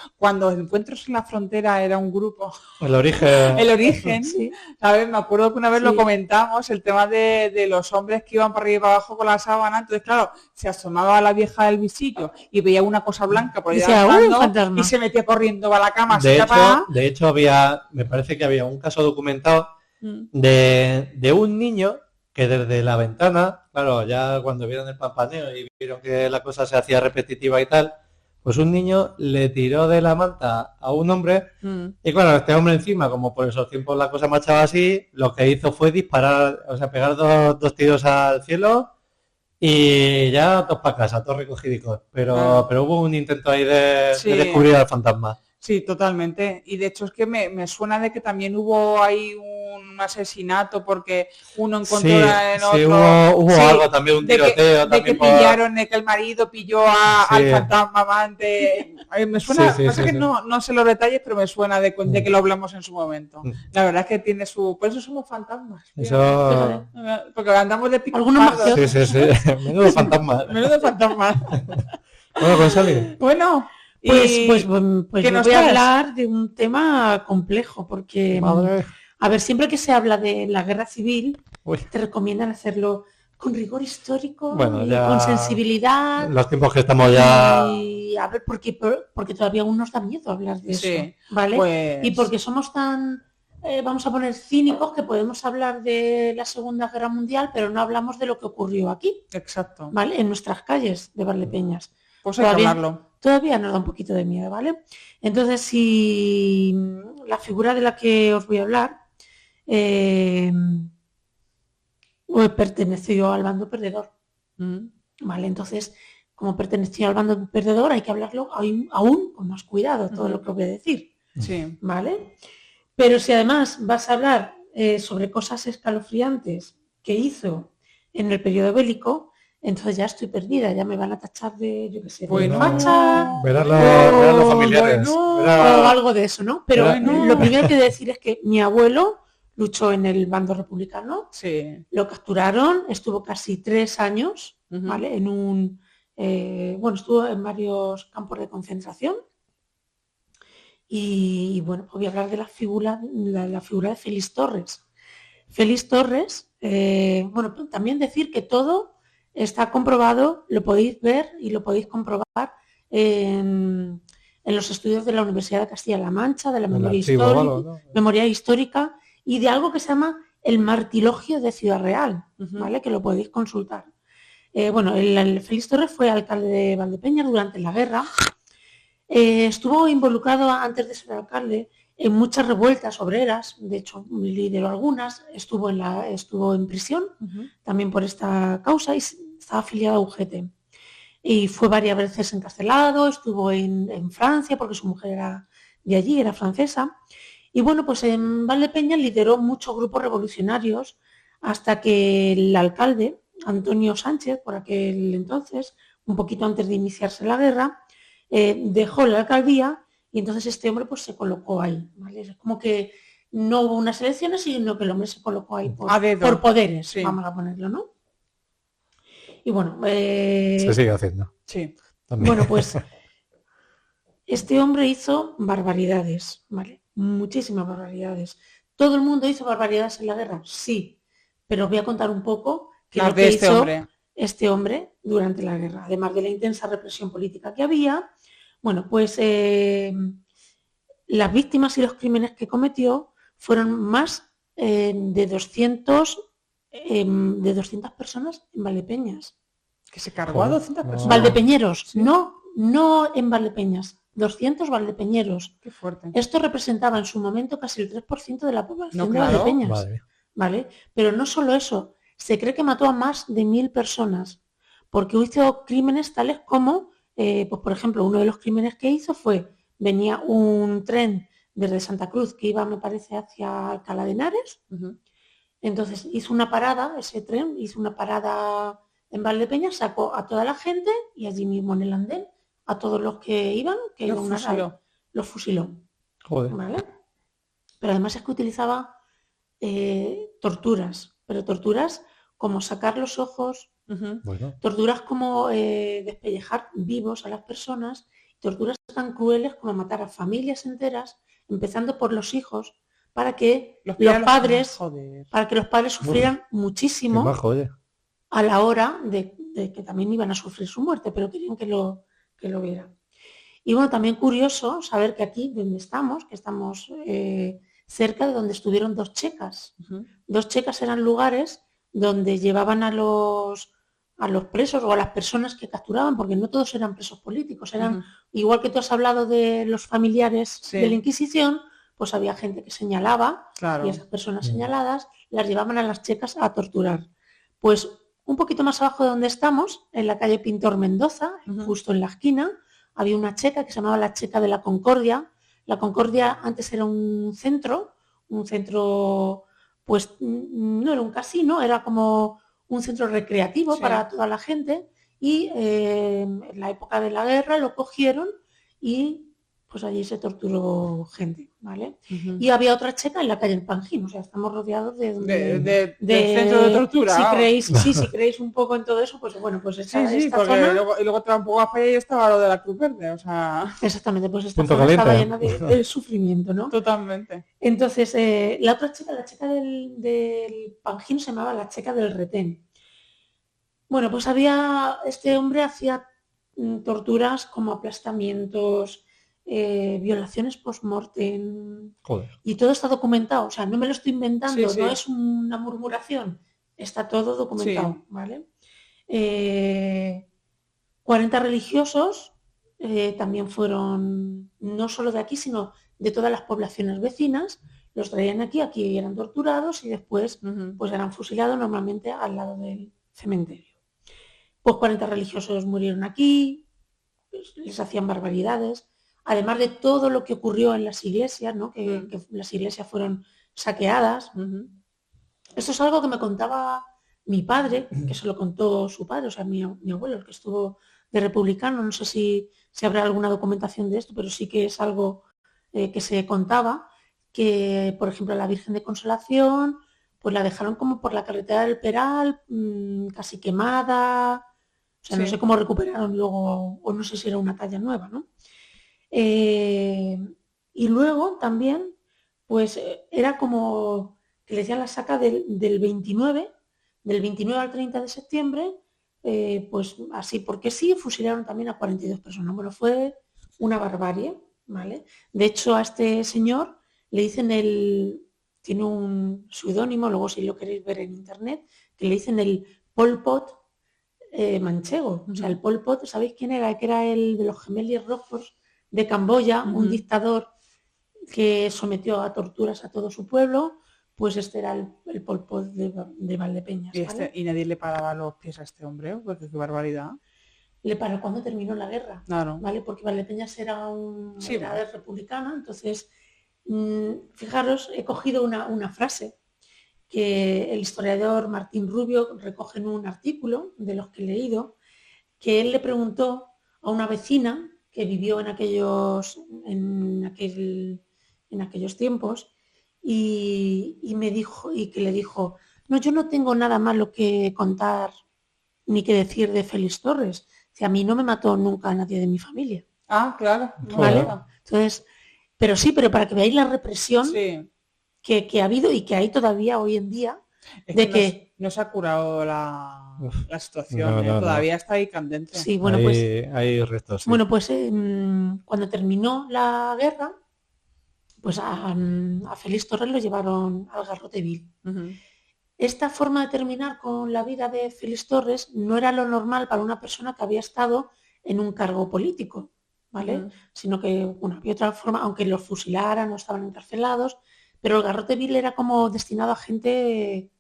Speaker 1: Encuentros en la Frontera era un grupo.
Speaker 3: el origen.
Speaker 1: El origen,
Speaker 2: Sí.
Speaker 1: ¿sabes? Me acuerdo que una vez lo
Speaker 2: Sí.
Speaker 1: comentamos, el tema de los hombres que iban para arriba y para abajo con la sábana. Entonces, claro, se asomaba a la vieja del visillo y veía una cosa blanca por ahí
Speaker 2: Decía, "Uy, un
Speaker 1: andando",
Speaker 2: fantasma.
Speaker 1: y se metía corriendo a la cama, se
Speaker 3: De
Speaker 1: tapaba.
Speaker 3: hecho, me parece que había un caso documentado
Speaker 1: Mm.
Speaker 3: de un niño que desde la ventana, claro, ya cuando vieron el pampaneo y vieron que la cosa se hacía repetitiva y tal, pues un niño le tiró de la manta a un hombre
Speaker 1: Mm.
Speaker 3: y claro, este hombre encima, como por esos tiempos la cosa marchaba así, lo que hizo fue disparar, o sea, pegar dos tiros al cielo y ya todos para casa, todos recogidicos.
Speaker 1: Claro.
Speaker 3: Pero hubo un intento ahí de
Speaker 1: Sí.
Speaker 3: descubrir al fantasma.
Speaker 1: Sí, totalmente. Y de hecho es que me suena de que también hubo ahí un asesinato porque uno encontró
Speaker 3: Sí,
Speaker 1: en
Speaker 3: sí,
Speaker 1: otro.
Speaker 3: hubo
Speaker 1: Sí,
Speaker 3: algo también, un
Speaker 1: de que,
Speaker 3: tiroteo
Speaker 1: de
Speaker 3: también
Speaker 1: que
Speaker 3: por...
Speaker 1: pillaron, de que el marido pilló al
Speaker 3: Sí.
Speaker 1: fantasma amante. Me suena,
Speaker 3: Sí, sí,
Speaker 1: pasa
Speaker 3: sí,
Speaker 1: que
Speaker 3: sí.
Speaker 1: no sé los detalles, pero me suena de que lo hablamos en su momento.
Speaker 3: Mm.
Speaker 1: La verdad es que tiene su. Por eso somos fantasmas. tío.
Speaker 3: Eso...
Speaker 1: Porque andamos de pico.
Speaker 2: Algunos más que
Speaker 3: Sí, sí, sí. Menudo fantasma.
Speaker 1: Menudo fantasma.
Speaker 3: Bueno, pues Sally.
Speaker 1: Bueno.
Speaker 2: Pues
Speaker 1: y-
Speaker 2: ¿qué
Speaker 1: ¿qué
Speaker 2: yo
Speaker 1: nos
Speaker 2: voy a
Speaker 1: traes?
Speaker 2: hablar de un tema complejo, porque,
Speaker 3: Madre.
Speaker 2: a ver, siempre que se habla de la guerra civil,
Speaker 3: Uy,
Speaker 2: te recomiendan hacerlo con rigor histórico
Speaker 3: Bueno,
Speaker 2: y
Speaker 3: ya-
Speaker 2: con sensibilidad.
Speaker 3: los tiempos que estamos ya...
Speaker 2: Y a ver, porque todavía aún nos da miedo hablar de
Speaker 1: Sí,
Speaker 2: eso, ¿vale?
Speaker 1: pues-
Speaker 2: Y porque somos tan, vamos a poner, cínicos, que podemos hablar de la Segunda Guerra Mundial, pero no hablamos de lo que ocurrió aquí,
Speaker 1: Exacto.
Speaker 2: ¿vale? En nuestras calles de Valdepeñas.
Speaker 1: Pues hay que hablarlo.
Speaker 2: Todavía nos da un poquito de miedo, ¿vale? Entonces, si la figura de la que os voy a hablar pues perteneció al bando perdedor,
Speaker 1: Mm.
Speaker 2: ¿vale? Entonces, como perteneció al bando perdedor, hay que hablarlo aún con más cuidado, todo lo que os voy a decir,
Speaker 1: Sí.
Speaker 2: ¿vale? Pero si además vas a hablar sobre cosas escalofriantes que hizo en el periodo bélico, entonces ya estoy perdida, ya me van a tachar de, yo qué sé, de
Speaker 1: Bueno.
Speaker 2: facha,
Speaker 3: Verás los familiares.
Speaker 1: bueno.
Speaker 2: o
Speaker 3: Verás-
Speaker 2: algo de eso, ¿no? Pero
Speaker 3: Bueno.
Speaker 2: lo primero que decir es que mi abuelo luchó en el bando republicano,
Speaker 1: Sí.
Speaker 2: lo capturaron, estuvo casi 3 años,
Speaker 1: Ujú.
Speaker 2: ¿vale? Estuvo en varios campos de concentración. Y bueno, pues voy a hablar de la figura de Félix Torres. Félix Torres, también decir que todo está comprobado, lo podéis ver y lo podéis comprobar en los estudios de la Universidad de Castilla-La Mancha, de la
Speaker 3: El
Speaker 2: memoria
Speaker 3: archivo,
Speaker 2: histórica,
Speaker 3: ¿no?
Speaker 2: memoria histórica y de algo que se llama el martilogio de Ciudad Real,
Speaker 1: Ujú.
Speaker 2: ¿vale? Que lo podéis consultar. El Félix Torres fue alcalde de Valdepeñas durante la guerra. Estuvo involucrado antes de ser alcalde en muchas revueltas obreras, de hecho lideró algunas, estuvo en prisión
Speaker 1: Ujú.
Speaker 2: también por esta causa y estaba afiliado a UGT. Y fue varias veces encarcelado, estuvo en Francia porque su mujer era de allí, era francesa. Y bueno, pues en Valdepeñas lideró muchos grupos revolucionarios hasta que el alcalde, Antonio Sánchez, por aquel entonces, un poquito antes de iniciarse la guerra, dejó la alcaldía y entonces este hombre pues se colocó ahí, ¿vale? Es como que no hubo unas elecciones, sino que el hombre se colocó ahí
Speaker 1: A dedo.
Speaker 2: por poderes,
Speaker 1: Sí.
Speaker 2: vamos a ponerlo, ¿no? Y bueno,
Speaker 3: Se sigue haciendo.
Speaker 1: Sí.
Speaker 3: También.
Speaker 2: bueno, pues este hombre hizo barbaridades, ¿vale? Muchísimas barbaridades. ¿Todo el mundo hizo barbaridades en la guerra? Sí, pero os voy a contar un poco qué es
Speaker 1: Más
Speaker 2: lo
Speaker 1: de
Speaker 2: que
Speaker 1: este
Speaker 2: hizo
Speaker 1: hombre.
Speaker 2: este hombre durante la guerra, además de la intensa represión política que había. Bueno, pues las víctimas y los crímenes que cometió fueron más de 200 personas en Valdepeñas.
Speaker 1: Que se cargó a
Speaker 3: Joder,
Speaker 1: 200
Speaker 3: no.
Speaker 1: personas.
Speaker 2: Valdepeñeros,
Speaker 1: Sí.
Speaker 2: no en Valdepeñas, 200 valdepeñeros.
Speaker 1: Qué fuerte.
Speaker 2: Esto representaba en su momento casi el 3% de la población
Speaker 1: No,
Speaker 2: de
Speaker 1: claro.
Speaker 2: Valdepeñas.
Speaker 3: Madre mía.
Speaker 2: ¿Vale? Pero no solo eso, se cree que mató a más de 1000 personas, porque hizo crímenes tales como, pues por ejemplo, uno de los crímenes que hizo fue, venía un tren desde Santa Cruz que iba, me parece, hacia Alcalá de Henares,
Speaker 1: Ujú.
Speaker 2: entonces hizo una parada, ese tren hizo una parada en Valdepeñas, sacó a toda la gente y allí mismo en el andén, a todos los que iban, que
Speaker 1: Los
Speaker 2: iban a-
Speaker 1: fusiló.
Speaker 2: los fusiló.
Speaker 3: Joder.
Speaker 2: ¿Vale? Pero además es que utilizaba torturas, pero torturas como sacar los ojos,
Speaker 1: Ujú.
Speaker 3: Bueno,
Speaker 2: torturas como despellejar vivos a las personas, torturas tan crueles como matar a familias enteras, empezando por los hijos, para que los padres,
Speaker 1: Joder.
Speaker 2: para que los padres sufrieran
Speaker 3: qué
Speaker 2: muchísimo
Speaker 3: majo, oye.
Speaker 2: a la hora de que también iban a sufrir su muerte, pero querían que lo vieran. Y bueno, también curioso saber que aquí donde estamos, que estamos cerca de donde estuvieron dos checas.
Speaker 1: Ujú.
Speaker 2: Dos checas eran lugares donde llevaban a los presos o a las personas que capturaban, porque no todos eran presos políticos, eran,
Speaker 1: Ujú.
Speaker 2: igual que tú has hablado de los familiares
Speaker 1: Sí.
Speaker 2: de la Inquisición, pues había gente que señalaba
Speaker 1: Claro.
Speaker 2: y esas personas
Speaker 3: Mm.
Speaker 2: señaladas las llevaban a las checas a torturar. Pues un poquito más abajo de donde estamos, en la calle Pintor Mendoza,
Speaker 1: Ujú.
Speaker 2: justo en la esquina, había una checa que se llamaba la Checa de la Concordia. La Concordia antes era un centro, pues no era un casino, era como un centro recreativo
Speaker 1: Sí.
Speaker 2: para toda la gente y en la época de la guerra lo cogieron y pues allí se torturó gente, ¿vale?
Speaker 1: Ujú.
Speaker 2: Y había otra checa en la calle El Panjín, o sea, estamos rodeados de donde...
Speaker 1: Del centro de tortura.
Speaker 2: Si
Speaker 1: vamos.
Speaker 2: creéis un poco en todo eso, pues bueno, pues
Speaker 1: Sí,
Speaker 2: esta,
Speaker 1: sí,
Speaker 2: esta
Speaker 1: porque
Speaker 2: zona...
Speaker 1: luego te va un poco a y estaba lo de la Cruz Verde, o sea,
Speaker 2: Exactamente, pues esta
Speaker 3: Punto
Speaker 2: zona estaba
Speaker 3: caliente.
Speaker 2: llena de sufrimiento, ¿no?
Speaker 1: totalmente.
Speaker 2: Entonces, la otra checa, la checa del Panjín se llamaba la checa del Retén. Bueno, pues este hombre hacía torturas como aplastamientos, violaciones post-mortem,
Speaker 3: Joder.
Speaker 2: y todo está documentado, o sea, no me lo estoy inventando,
Speaker 1: Sí, sí.
Speaker 2: no es una murmuración, está todo documentado,
Speaker 1: Sí.
Speaker 2: ¿vale? 40 religiosos también fueron, no solo de aquí, sino de todas las poblaciones vecinas, los traían aquí eran torturados y después
Speaker 1: Ujú.
Speaker 2: pues eran fusilados normalmente al lado del cementerio. Pues 40 religiosos murieron aquí, pues, les hacían barbaridades, además de todo lo que ocurrió en las iglesias, ¿no? que las iglesias fueron saqueadas.
Speaker 1: Ujú.
Speaker 2: Esto es algo que me contaba mi padre, que se lo contó su padre, o sea, mi abuelo, el que estuvo de republicano. No sé si habrá alguna documentación de esto, pero sí que es algo que se contaba, que, por ejemplo, la Virgen de Consolación, pues la dejaron como por la carretera del Peral, casi quemada. O sea, no
Speaker 1: Sí.
Speaker 2: sé cómo recuperaron luego, o no sé si era una talla nueva, ¿no? Y luego también, pues era como que le decían la saca del 29, del 29 al 30 de septiembre, pues así porque sí, fusilaron también a 42 personas. Bueno, fue una barbarie, ¿vale? De hecho, a este señor le dicen tiene un seudónimo, luego si lo queréis ver en internet, que le dicen el Pol Pot manchego. O sea, el Pol Pot, ¿sabéis quién era? Que era el de los gemelos rojos de Camboya, un dictador que sometió a torturas a todo su pueblo, pues este era el Pol Pot de Valdepeñas. ¿Vale?
Speaker 1: Y nadie le paraba los pies a este hombre, porque qué barbaridad.
Speaker 2: Le paró cuando terminó la guerra,
Speaker 1: Claro.
Speaker 2: ¿vale? Porque Valdepeñas era
Speaker 1: Sí,
Speaker 2: era republicana, entonces, fijaros, he cogido una frase que el historiador Martín Rubio recoge en un artículo de los que he leído, que él le preguntó a una vecina que vivió en aquellos tiempos y me dijo, y que le dijo, no, yo no tengo nada malo que contar ni qué decir de Félix Torres. Si a mí no me mató nunca a nadie de mi familia.
Speaker 1: Ah, claro.
Speaker 2: ¿Vale? Entonces, pero para que veáis la represión
Speaker 1: Sí.
Speaker 2: que ha habido y que hay todavía hoy en día,
Speaker 1: Es
Speaker 2: de
Speaker 1: que
Speaker 2: que
Speaker 1: no se ha curado la situación,
Speaker 3: No,
Speaker 1: ¿eh?
Speaker 3: no, no.
Speaker 1: Todavía está ahí candente.
Speaker 2: sí, bueno, pues
Speaker 3: hay restos, sí.
Speaker 2: bueno, pues cuando terminó la guerra, pues a Félix Torres lo llevaron al garrote vil.
Speaker 1: Ujú.
Speaker 2: Esta forma de terminar con la vida de Félix Torres no era lo normal para una persona que había estado en un cargo político, ¿vale?
Speaker 1: Ujú.
Speaker 2: Sino que, bueno, había otra forma, aunque los fusilaran o estaban encarcelados, pero el garrote vil era como destinado a gente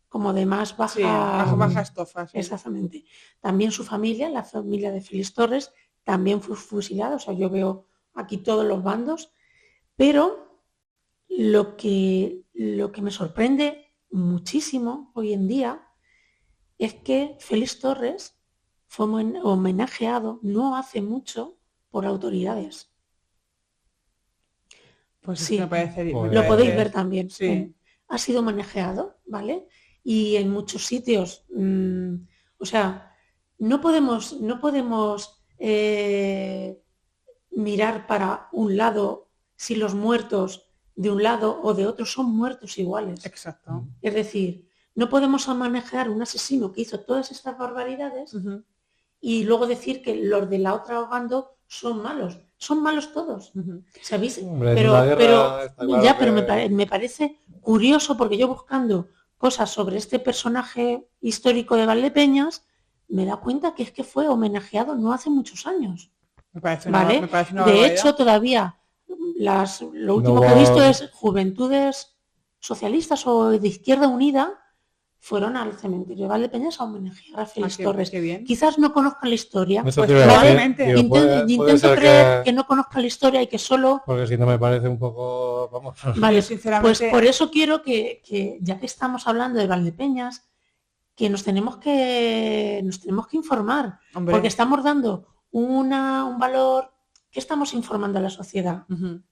Speaker 2: como de más baja...
Speaker 1: Sí, baja estofa. Sí.
Speaker 2: Exactamente. También su familia, la familia de Félix Torres, también fue fusilada. O sea, yo veo aquí todos los bandos, pero lo que me sorprende muchísimo hoy en día es que Félix Torres fue homenajeado no hace mucho por autoridades.
Speaker 1: Pues
Speaker 2: sí,
Speaker 1: me parece,
Speaker 2: lo podéis ver también.
Speaker 1: Sí.
Speaker 2: Ha sido homenajeado, ¿vale? Y en muchos sitios, o sea, no podemos mirar para un lado si los muertos de un lado o de otro son muertos iguales.
Speaker 1: Exacto.
Speaker 2: Es decir, no podemos manejar un asesino que hizo todas estas barbaridades y luego decir que los de la otra bando son malos. Son malos todos. ¿Sabéis?
Speaker 3: Hombre,
Speaker 2: pero
Speaker 3: claro
Speaker 2: me parece curioso porque yo buscando cosas sobre este personaje histórico de Valdepeñas me da cuenta que es que fue homenajeado no hace muchos años.
Speaker 1: Me parece
Speaker 2: ¿vale?
Speaker 1: Una
Speaker 2: de
Speaker 1: barbaridad.
Speaker 2: hecho, todavía lo último que he visto es Juventudes Socialistas o de Izquierda Unida fueron al cementerio de Valdepeñas a homenajear a Félix Torres.
Speaker 1: Qué bien.
Speaker 2: Quizás no conozcan la historia.
Speaker 3: Pues
Speaker 1: probablemente.
Speaker 2: Intento creer que no conozcan la historia y que solo...
Speaker 3: Porque si no me parece un poco... Vamos.
Speaker 2: Vale,
Speaker 1: sinceramente...
Speaker 2: pues por eso quiero que ya que estamos hablando de Valdepeñas, que nos tenemos que informar.
Speaker 1: Hombre.
Speaker 2: Porque estamos dando un valor... ¿Qué estamos informando a la sociedad?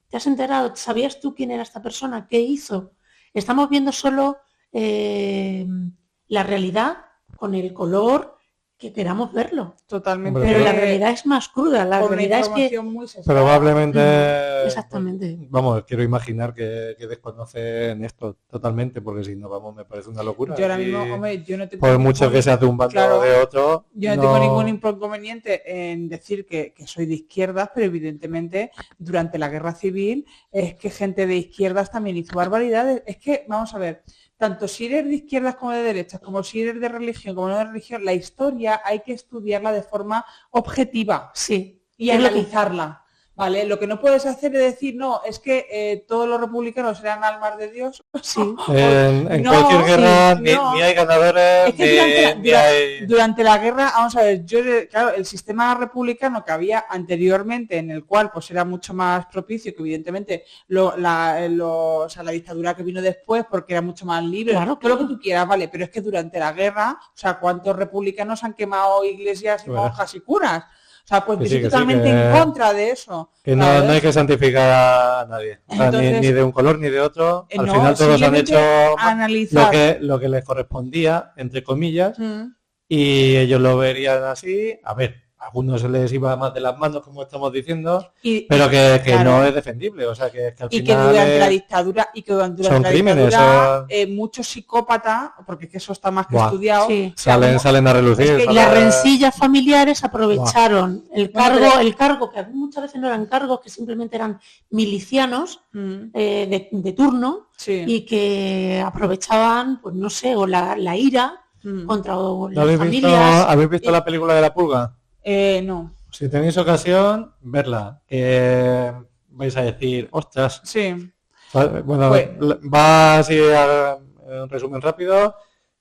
Speaker 2: ¿Te has enterado? ¿Sabías tú quién era esta persona? ¿Qué hizo? Estamos viendo solo la realidad con el color que queramos verlo.
Speaker 1: Totalmente.
Speaker 2: Pero la realidad es más cruda. La realidad es que...
Speaker 3: Probablemente...
Speaker 2: Exactamente.
Speaker 3: Vamos, quiero imaginar que desconocen esto totalmente, porque si no, vamos, me parece una locura.
Speaker 1: Yo ahora mismo, hombre, yo no tengo...
Speaker 3: Por mucho que sea de un bando o de otro...
Speaker 1: Yo no tengo ningún inconveniente en decir que soy de izquierdas, pero evidentemente durante la guerra civil es que gente de izquierdas también hizo barbaridades. Es que, vamos a ver, tanto si eres de izquierdas como de derechas, como si eres de religión como no de religión, la historia hay que estudiarla de forma objetiva.
Speaker 2: Sí.
Speaker 1: Y analizarla. ¿Vale? Lo que no puedes hacer es decir, no, es que todos los republicanos eran almas de Dios.
Speaker 2: Sí.
Speaker 3: En cualquier guerra ni hay ganadores,
Speaker 1: es que durante la guerra, vamos a ver, claro, el sistema republicano que había anteriormente, en el cual pues era mucho más propicio que evidentemente la dictadura que vino después, porque era mucho más libre,
Speaker 2: claro,
Speaker 1: todo lo que tú quieras, vale, pero es que durante la guerra, o sea, ¿cuántos republicanos han quemado iglesias y monjas y curas? O sea, pues estoy totalmente en contra de eso.
Speaker 3: Que no hay que santificar a nadie. O sea,
Speaker 2: Entonces,
Speaker 3: ni de un color ni de otro. Al final todos han hecho lo que les correspondía, entre comillas, y ellos lo verían así. A ver, a algunos se les iba más de las manos, como estamos diciendo, pero que claro, no es defendible. O sea, que al final
Speaker 1: que durante la dictadura
Speaker 3: son crímenes,
Speaker 1: muchos psicópatas, porque es que eso está más que estudiado,
Speaker 3: salen a relucir.
Speaker 2: Es que las rencillas familiares aprovecharon el cargo, que muchas veces no eran cargos, que simplemente eran milicianos de turno, y que aprovechaban, pues no sé, o la ira contra las familias.
Speaker 3: ¿Habéis visto la película de La Pulga?
Speaker 1: No.
Speaker 3: Si tenéis ocasión, verla. Vais a decir, ostras.
Speaker 1: Sí.
Speaker 3: Bueno, va así en resumen rápido,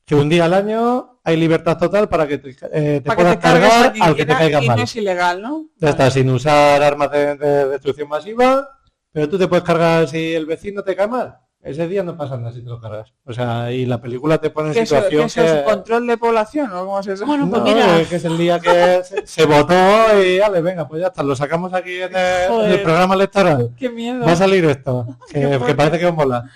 Speaker 3: que un día al año hay libertad total para que te puedas cargar al que te caiga mal.
Speaker 1: No es ilegal, ¿no?
Speaker 3: Ya está, sin usar armas de destrucción masiva, pero tú te puedes cargar si el vecino te cae mal. Ese día no pasa nada si te lo cargas. O sea, y la película te pone en situación
Speaker 1: ¿Qué es control de población o cómo es eso?
Speaker 2: Bueno, pues mira,
Speaker 3: que es el día que se votó y dale, venga, pues ya está, lo sacamos aquí en el programa electoral.
Speaker 1: Qué miedo.
Speaker 3: Va a salir esto, que parece que os mola.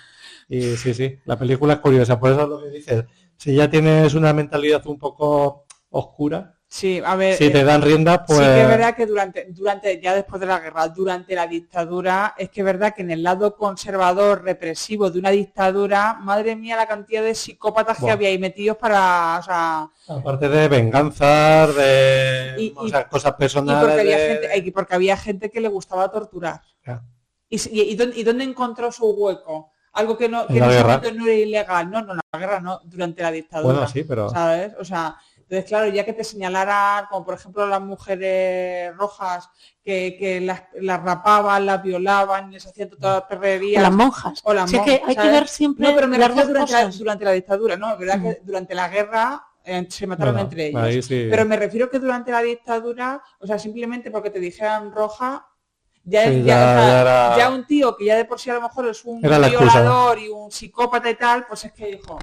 Speaker 3: Y sí, la película es curiosa, por eso es lo que dices. Si ya tienes una mentalidad un poco oscura,
Speaker 1: Sí, a ver,
Speaker 3: si te dan rienda, pues...
Speaker 1: sí que es verdad que durante ya después de la guerra, durante la dictadura, es que es verdad que en el lado conservador, represivo de una dictadura, madre mía, la cantidad de psicópatas que
Speaker 3: Buah.
Speaker 1: había ahí metidos para, o sea,
Speaker 3: Aparte de venganzas, de
Speaker 1: Y-
Speaker 3: o
Speaker 1: y-
Speaker 3: sea, cosas
Speaker 1: y
Speaker 3: personales.
Speaker 1: porque había gente que le gustaba torturar.
Speaker 3: Ya.
Speaker 1: ¿Y dónde encontró su hueco? Algo que
Speaker 3: En
Speaker 1: en
Speaker 3: la
Speaker 1: ese
Speaker 3: guerra.
Speaker 1: momento no era ilegal. No, en la guerra no, durante la dictadura.
Speaker 3: Bueno, sí, pero...
Speaker 1: ¿Sabes? O sea, entonces claro, ya que te señalaran, como por ejemplo las mujeres rojas, que las rapaban, las violaban, les hacían toda la
Speaker 2: O
Speaker 1: perrería.
Speaker 2: las monjas.
Speaker 1: O las
Speaker 2: Sí,
Speaker 1: monjas,
Speaker 2: que hay que
Speaker 1: ¿sabes?
Speaker 2: ver siempre
Speaker 1: No, pero me
Speaker 2: las
Speaker 1: refiero
Speaker 2: dos cosas.
Speaker 1: durante la dictadura, ¿no? Es verdad que durante la guerra se mataron
Speaker 3: Bueno,
Speaker 1: entre ellos.
Speaker 3: ahí sí.
Speaker 1: Pero me refiero que durante la dictadura, o sea, simplemente porque te dijeran roja,
Speaker 3: Sí, ya era-
Speaker 1: ya un tío que ya de por sí a lo mejor es un
Speaker 3: Era la excusa.
Speaker 1: violador y un psicópata y tal, pues es que dijo.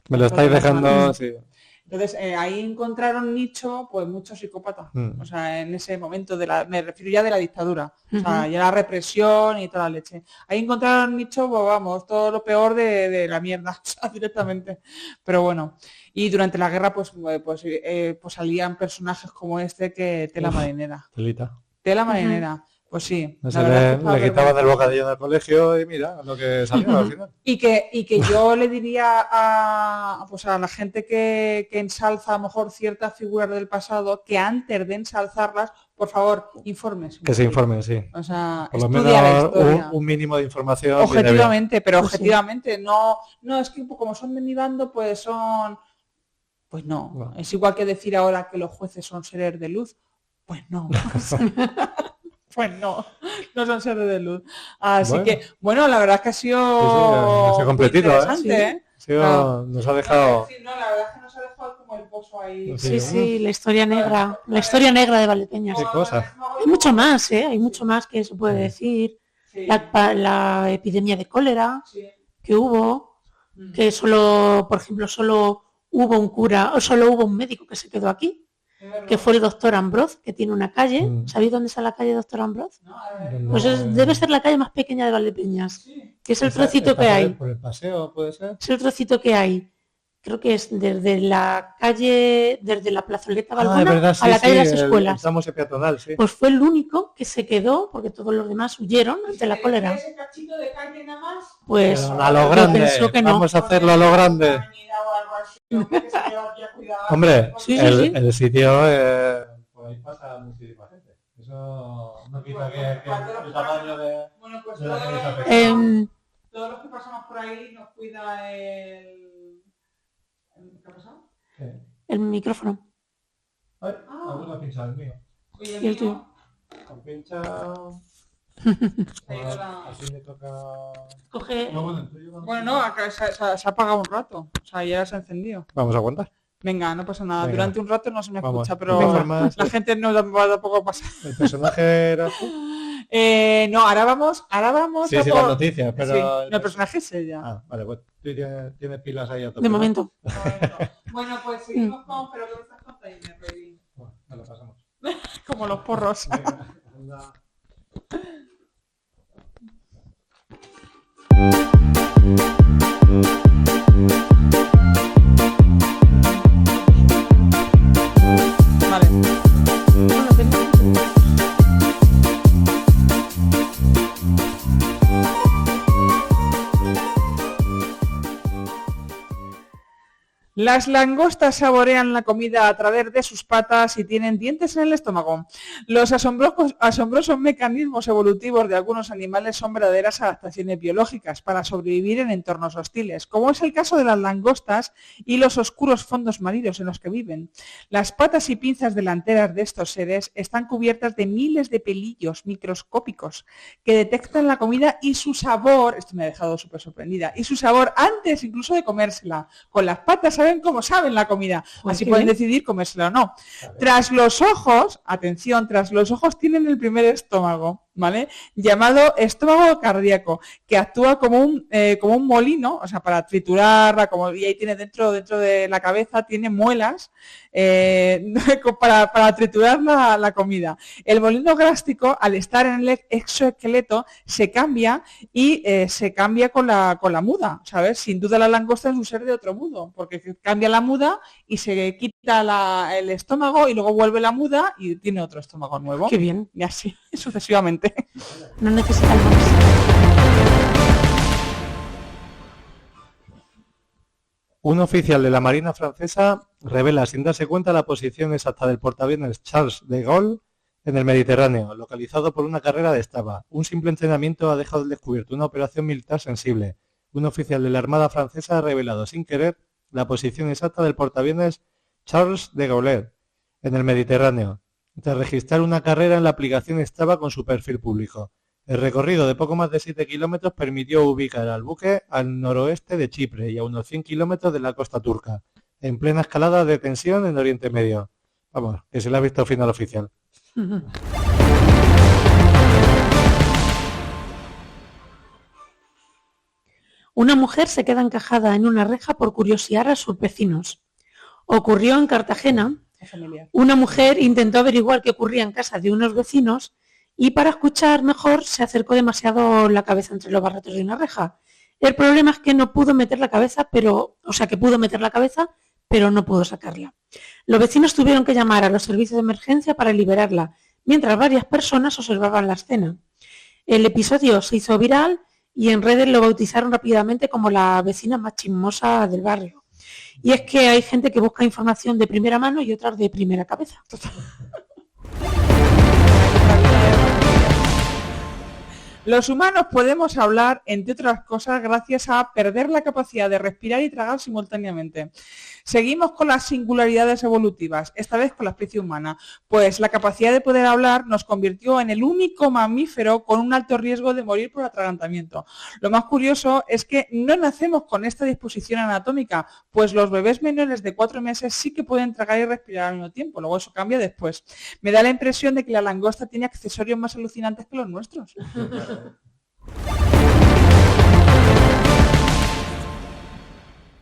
Speaker 3: Me lo estáis dejando...
Speaker 1: Mm.
Speaker 3: Sí.
Speaker 1: Entonces ahí encontraron nicho, pues muchos psicópatas.
Speaker 3: Mm.
Speaker 1: O sea, en ese momento me refiero ya de la dictadura. O sea,
Speaker 2: Ujú.
Speaker 1: ya la represión y toda la leche. Ahí encontraron nicho, pues vamos, todo lo peor de la mierda, o sea, directamente. Pero bueno. Y durante la guerra, pues salían personajes como este que tela
Speaker 3: Uf.
Speaker 1: marinera.
Speaker 3: Telita.
Speaker 1: Tela
Speaker 2: Ujú.
Speaker 1: marinera. Pues sí.
Speaker 3: No
Speaker 1: la
Speaker 3: sé,
Speaker 1: verdad es que estaba
Speaker 3: le quitaban el
Speaker 1: vergonzoso.
Speaker 3: bocadillo en el colegio y mira lo que salió al final.
Speaker 1: Y que yo le diría pues a la gente que ensalza a lo mejor ciertas figuras del pasado, que antes de ensalzarlas, por favor, informes.
Speaker 3: Que se informen, sí.
Speaker 1: O sea,
Speaker 3: Por lo
Speaker 1: estudia la
Speaker 3: menos
Speaker 1: historia.
Speaker 3: un mínimo de información. viene bien.
Speaker 1: Objetivamente, pero
Speaker 2: Pues sí.
Speaker 1: objetivamente, no, es que como son de mi bando, pues son... Pues no.
Speaker 3: No.
Speaker 1: Es igual que decir ahora que los jueces son seres de luz. Pues no. Pues no son seres de luz. Así
Speaker 3: Bueno.
Speaker 1: que, bueno, la verdad es que ha sido,
Speaker 3: ha sido
Speaker 1: muy
Speaker 3: completito, ¿eh?
Speaker 1: interesante,
Speaker 2: Sí.
Speaker 1: ¿eh?
Speaker 3: Sí,
Speaker 1: Claro.
Speaker 3: nos ha dejado...
Speaker 1: No, la verdad es que nos ha dejado como el pozo ahí.
Speaker 3: Sí.
Speaker 2: Sí, la historia negra. La historia negra de Valdepeñas.
Speaker 3: Qué cosa.
Speaker 2: Hay mucho más, ¿eh? Hay mucho más que se puede decir.
Speaker 1: Sí,
Speaker 2: La epidemia de cólera
Speaker 1: sí.
Speaker 2: que hubo, que solo, por ejemplo, solo hubo un cura, o solo hubo un médico que se quedó aquí,
Speaker 1: Es verdad.
Speaker 2: que fue el doctor Ambroz, que tiene una calle.
Speaker 3: Mm.
Speaker 2: ¿Sabéis dónde está la calle doctor Ambroz?
Speaker 1: No, a ver,
Speaker 3: No,
Speaker 2: Pues debe ser la calle más pequeña de Valdepeñas,
Speaker 1: sí.
Speaker 2: que es el
Speaker 3: Esa-
Speaker 2: trocito
Speaker 3: está
Speaker 2: que
Speaker 3: por
Speaker 2: hay.
Speaker 3: el- Por el paseo, ¿puede ser?
Speaker 2: Es el trocito que hay. Creo que es desde la calle, desde la plazoleta Balbona
Speaker 3: es verdad, sí,
Speaker 2: a la calle
Speaker 3: sí,
Speaker 2: de las
Speaker 3: el
Speaker 2: escuelas.
Speaker 3: tramo ese peatonal, sí.
Speaker 2: Pues fue el único que se quedó, porque todos los demás huyeron ante la cólera.
Speaker 1: ¿Ese cachito de calle nada más?
Speaker 2: Pues
Speaker 3: Pero a lo
Speaker 2: yo
Speaker 3: grande,
Speaker 2: pienso que no.
Speaker 3: vamos a hacerlo a lo grande. Hombre,
Speaker 2: Sí, sí,
Speaker 3: el,
Speaker 2: sí.
Speaker 3: el sitio... Por ahí pasa muchísima gente. Eso no quita que el tamaño de...
Speaker 1: Bueno, pues
Speaker 3: de la calle sea pequeña.
Speaker 1: todos los que pasamos por ahí nos cuida el... ¿Qué ha pasado?
Speaker 2: El micrófono.
Speaker 3: Ay, alguno ha pinchado el mío.
Speaker 1: Oye,
Speaker 2: ¿Y el tuyo?
Speaker 3: Han pinchado...
Speaker 1: Ha ido la-
Speaker 3: Así me toca...
Speaker 2: Coge.
Speaker 3: No, bueno, el tuyo no.
Speaker 1: Bueno, no, acá se ha apagado un rato. O sea, ya se ha encendido.
Speaker 3: Vamos a aguantar.
Speaker 1: Venga, no pasa nada.
Speaker 3: Venga.
Speaker 1: Durante un rato no se me
Speaker 3: Vamos.
Speaker 1: escucha,
Speaker 3: De
Speaker 1: pero
Speaker 3: todas formas,
Speaker 1: la gente no va tampoco a pasar.
Speaker 3: el personaje era...
Speaker 1: No, ahora vamos
Speaker 3: Sí,
Speaker 1: a
Speaker 3: sí,
Speaker 1: por...
Speaker 3: las noticias, pero...
Speaker 1: Sí, no, el personaje es ella.
Speaker 3: Ah, vale, pues tú tienes pilas ahí a tope.
Speaker 2: De
Speaker 3: ¿no?
Speaker 2: momento.
Speaker 1: Bueno, pues seguimos con... Pero ¿qué estás contando, Rey?
Speaker 3: Bueno, ya lo pasamos.
Speaker 1: Como los porros.
Speaker 3: Venga, anda.
Speaker 1: Vale.
Speaker 2: Bueno,
Speaker 1: Las langostas saborean la comida a través de sus patas y tienen dientes en el estómago. Los asombrosos mecanismos evolutivos de algunos animales son verdaderas adaptaciones biológicas para sobrevivir en entornos hostiles, como es el caso de las langostas y los oscuros fondos marinos en los que viven. Las patas y pinzas delanteras de estos seres están cubiertas de miles de pelillos microscópicos que detectan la comida y su sabor, esto me ha dejado súper sorprendida, y su sabor antes incluso de comérsela. Con las patas saben cómo saben la comida,
Speaker 2: Pues
Speaker 1: así
Speaker 2: qué
Speaker 1: pueden
Speaker 2: bien.
Speaker 1: decidir comérsela o no. Tras los ojos, atención, tras los ojos tienen el primer estómago. ¿vale? Llamado estómago cardíaco, que actúa como un molino, o sea, para triturarla, y ahí tiene dentro de la cabeza, tiene muelas para triturar la comida. El molino gástrico, al estar en el exoesqueleto, se cambia y se cambia con la muda, ¿sabes? Sin duda la langosta es un ser de otro mundo, porque cambia la muda y se quita el estómago y luego vuelve la muda y tiene otro estómago nuevo.
Speaker 2: Qué bien.
Speaker 1: Y así sucesivamente.
Speaker 2: No necesitamos más.
Speaker 3: Un oficial de la Marina francesa revela sin darse cuenta la posición exacta del portaaviones Charles de Gaulle en el Mediterráneo, localizado por una carrera de estaba. Un simple entrenamiento ha dejado al descubierto una operación militar sensible. Un oficial de la Armada francesa ha revelado sin querer la posición exacta del portaaviones Charles de Gaulle en el Mediterráneo, tras registrar una carrera en la aplicación Strava con su perfil público. El recorrido de poco más de 7 kilómetros permitió ubicar al buque al noroeste de Chipre y a unos 100 kilómetros de la costa turca, en plena escalada de tensión en Oriente Medio. Vamos, que se le ha visto fin al oficial.
Speaker 2: Una mujer se queda encajada en una reja por curiosear a sus vecinos. Ocurrió en Cartagena. Una mujer intentó averiguar qué ocurría en casa de unos vecinos y para escuchar mejor se acercó demasiado la cabeza entre los barrotes de una reja. El problema es que no pudo meter la cabeza, pero no pudo sacarla. Los vecinos tuvieron que llamar a los servicios de emergencia para liberarla, mientras varias personas observaban la escena. El episodio se hizo viral y en redes lo bautizaron rápidamente como la vecina más chismosa del barrio. Y es que hay gente que busca información de primera mano y otras de primera cabeza.
Speaker 1: Los humanos podemos hablar, entre otras cosas, gracias a perder la capacidad de respirar y tragar simultáneamente. Seguimos con las singularidades evolutivas, esta vez con la especie humana, pues la capacidad de poder hablar nos convirtió en el único mamífero con un alto riesgo de morir por atragantamiento. Lo más curioso es que no nacemos con esta disposición anatómica, pues los bebés menores de 4 meses sí que pueden tragar y respirar al mismo tiempo, luego eso cambia después. Me da la impresión de que la langosta tiene accesorios más alucinantes que los nuestros.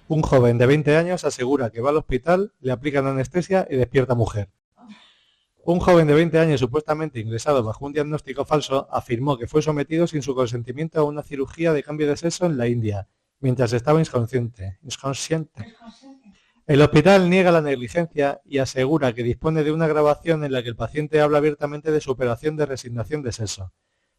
Speaker 3: Un joven de 20 años asegura que va al hospital, le aplican anestesia y despierta mujer. Un joven de 20 años supuestamente ingresado bajo un diagnóstico falso afirmó que fue sometido sin su consentimiento a una cirugía de cambio de sexo en la India, mientras estaba inconsciente. El hospital niega la negligencia y asegura que dispone de una grabación en la que el paciente habla abiertamente de su operación de resignación de sexo.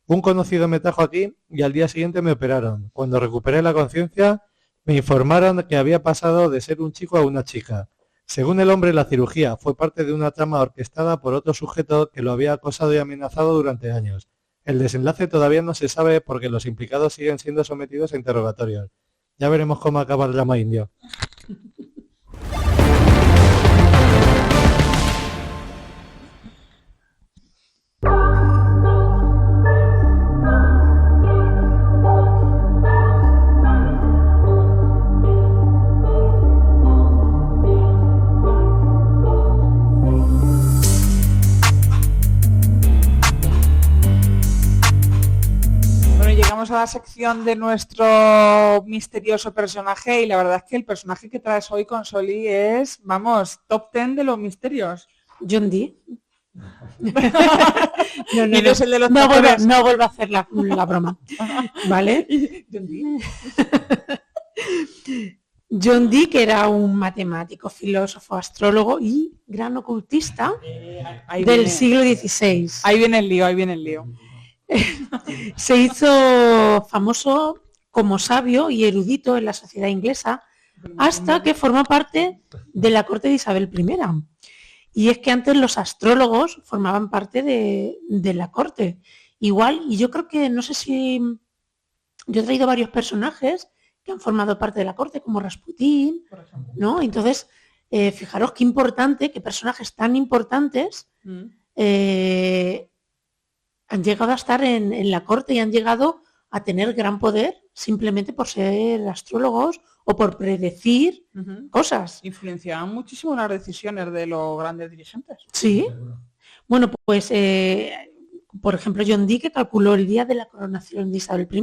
Speaker 3: Un conocido me trajo aquí y al día siguiente me operaron. Cuando recuperé la conciencia, me informaron que había pasado de ser un chico a una chica. Según el hombre, la cirugía fue parte de una trama orquestada por otro sujeto que lo había acosado y amenazado durante años. El desenlace todavía no se sabe porque los implicados siguen siendo sometidos a interrogatorios. Ya veremos cómo acaba el drama indio.
Speaker 1: Llegamos a la sección de nuestro misterioso personaje y la verdad es que el personaje que traes hoy, Consoli, es, vamos, top 10 de los misterios.
Speaker 2: John Dee. No vuelvo a hacer la broma. ¿Vale? John Dee, que era un matemático, filósofo, astrólogo y gran ocultista del siglo XVI.
Speaker 1: Ahí viene el lío.
Speaker 2: Se hizo famoso como sabio y erudito en la sociedad inglesa hasta que formó parte de la corte de Isabel I. Y es que antes los astrólogos formaban parte de la corte. Igual, y yo creo que, no sé si... Yo he traído varios personajes que han formado parte de la corte, como Rasputín, ¿no? Entonces, fijaros qué importante, qué personajes tan importantes han llegado a estar en la corte y han llegado a tener gran poder simplemente por ser astrólogos o por predecir cosas.
Speaker 1: Influenciaban muchísimo las decisiones de los grandes dirigentes.
Speaker 2: Sí. Bueno, pues por ejemplo, John Dee, que calculó el día de la coronación de Isabel I.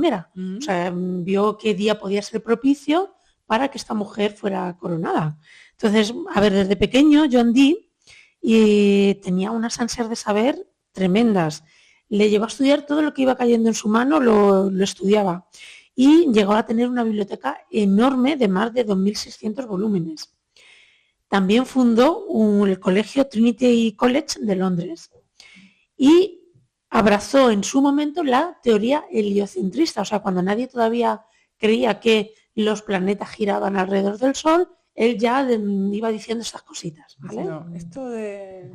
Speaker 2: O sea, vio qué día podía ser propicio para que esta mujer fuera coronada. Entonces, a ver, desde pequeño John Dee tenía unas ansias de saber tremendas. Le llevó a estudiar todo lo que iba cayendo en su mano, lo estudiaba. Y llegó a tener una biblioteca enorme de más de 2.600 volúmenes. También fundó el colegio Trinity College de Londres y abrazó en su momento la teoría heliocentrista, o sea, cuando nadie todavía creía que los planetas giraban alrededor del Sol, él ya iba diciendo estas cositas, ¿vale?
Speaker 1: No, esto de...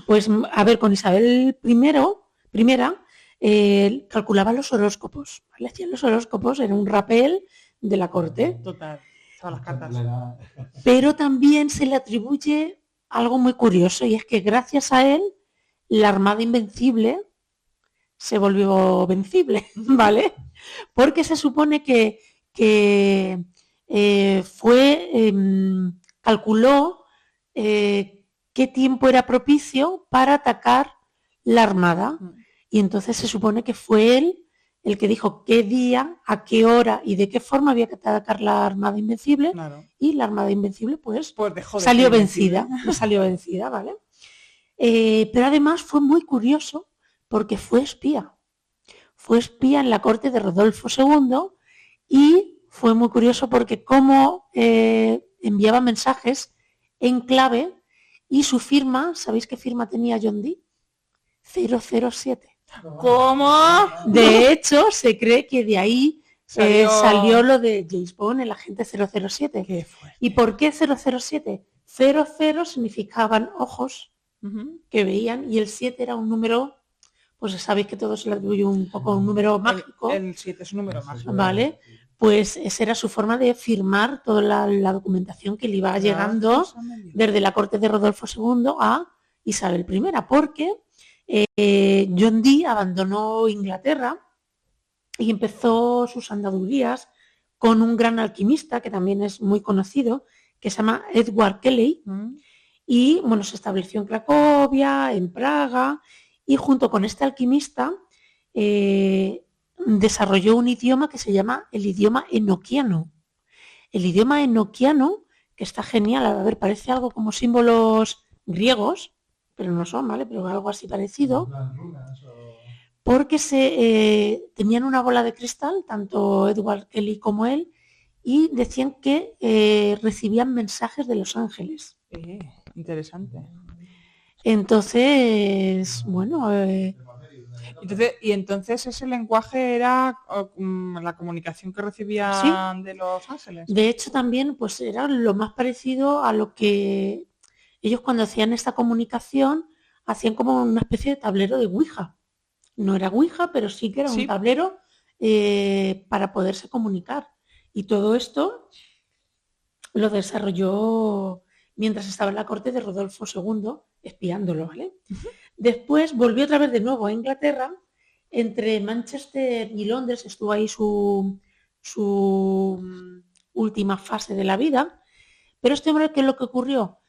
Speaker 2: Pues, a ver, con Isabel I, calculaba los horóscopos, ¿vale? Hacían los horóscopos, era un rapel de la corte.
Speaker 1: Total, todas las cartas.
Speaker 2: Pero también se le atribuye algo muy curioso, y es que gracias a él, la Armada Invencible se volvió vencible, ¿vale? Porque se supone que calculó qué tiempo era propicio para atacar la Armada. Y entonces se supone que fue él el que dijo qué día, a qué hora y de qué forma había que atacar la Armada Invencible.
Speaker 1: Claro.
Speaker 2: Y la Armada Invencible pues
Speaker 1: dejó de
Speaker 2: salió
Speaker 1: ser
Speaker 2: vencida, ¿vale? Pero además fue muy curioso porque fue espía. Fue espía en la corte de Rodolfo II y fue muy curioso porque como enviaba mensajes en clave y su firma, ¿sabéis qué firma tenía John Dee? 007.
Speaker 1: ¿Cómo?
Speaker 2: De hecho, se cree que de ahí salió lo de James Bond, el agente 007.
Speaker 1: Qué fuerte.
Speaker 2: ¿Y por qué 007? 00 significaban ojos que veían y el 7 era un número, pues sabéis que todo se le atribuye un poco un número mágico.
Speaker 1: El 7 es un número mágico.
Speaker 2: Vale, pues esa era su forma de firmar toda la documentación que le iba llegando desde la corte de Rodolfo II a Isabel I, porque John Dee abandonó Inglaterra y empezó sus andadurías con un gran alquimista que también es muy conocido, que se llama Edward Kelly, y bueno, se estableció en Cracovia, en Praga, y junto con este alquimista desarrolló un idioma que se llama el idioma enoquiano. El idioma enoquiano, que está genial, a ver, parece algo como símbolos griegos, pero no son, ¿vale? Pero algo así parecido. Porque tenían una bola de cristal, tanto Edward Kelly como él, y decían que recibían mensajes de los ángeles.
Speaker 1: Interesante.
Speaker 2: Entonces, bueno...
Speaker 1: Entonces ese lenguaje era la comunicación que recibían de los ángeles.
Speaker 2: De hecho, también pues era lo más parecido a lo que ellos cuando hacían esta comunicación hacían como una especie de tablero de Ouija. No era Ouija, pero sí que era un tablero para poderse comunicar. Y todo esto lo desarrolló mientras estaba en la corte de Rodolfo II, espiándolo, ¿vale? Después volvió otra vez de nuevo a Inglaterra, entre Manchester y Londres, estuvo ahí su última fase de la vida. Pero este hombre, ¿qué es lo que ocurrió?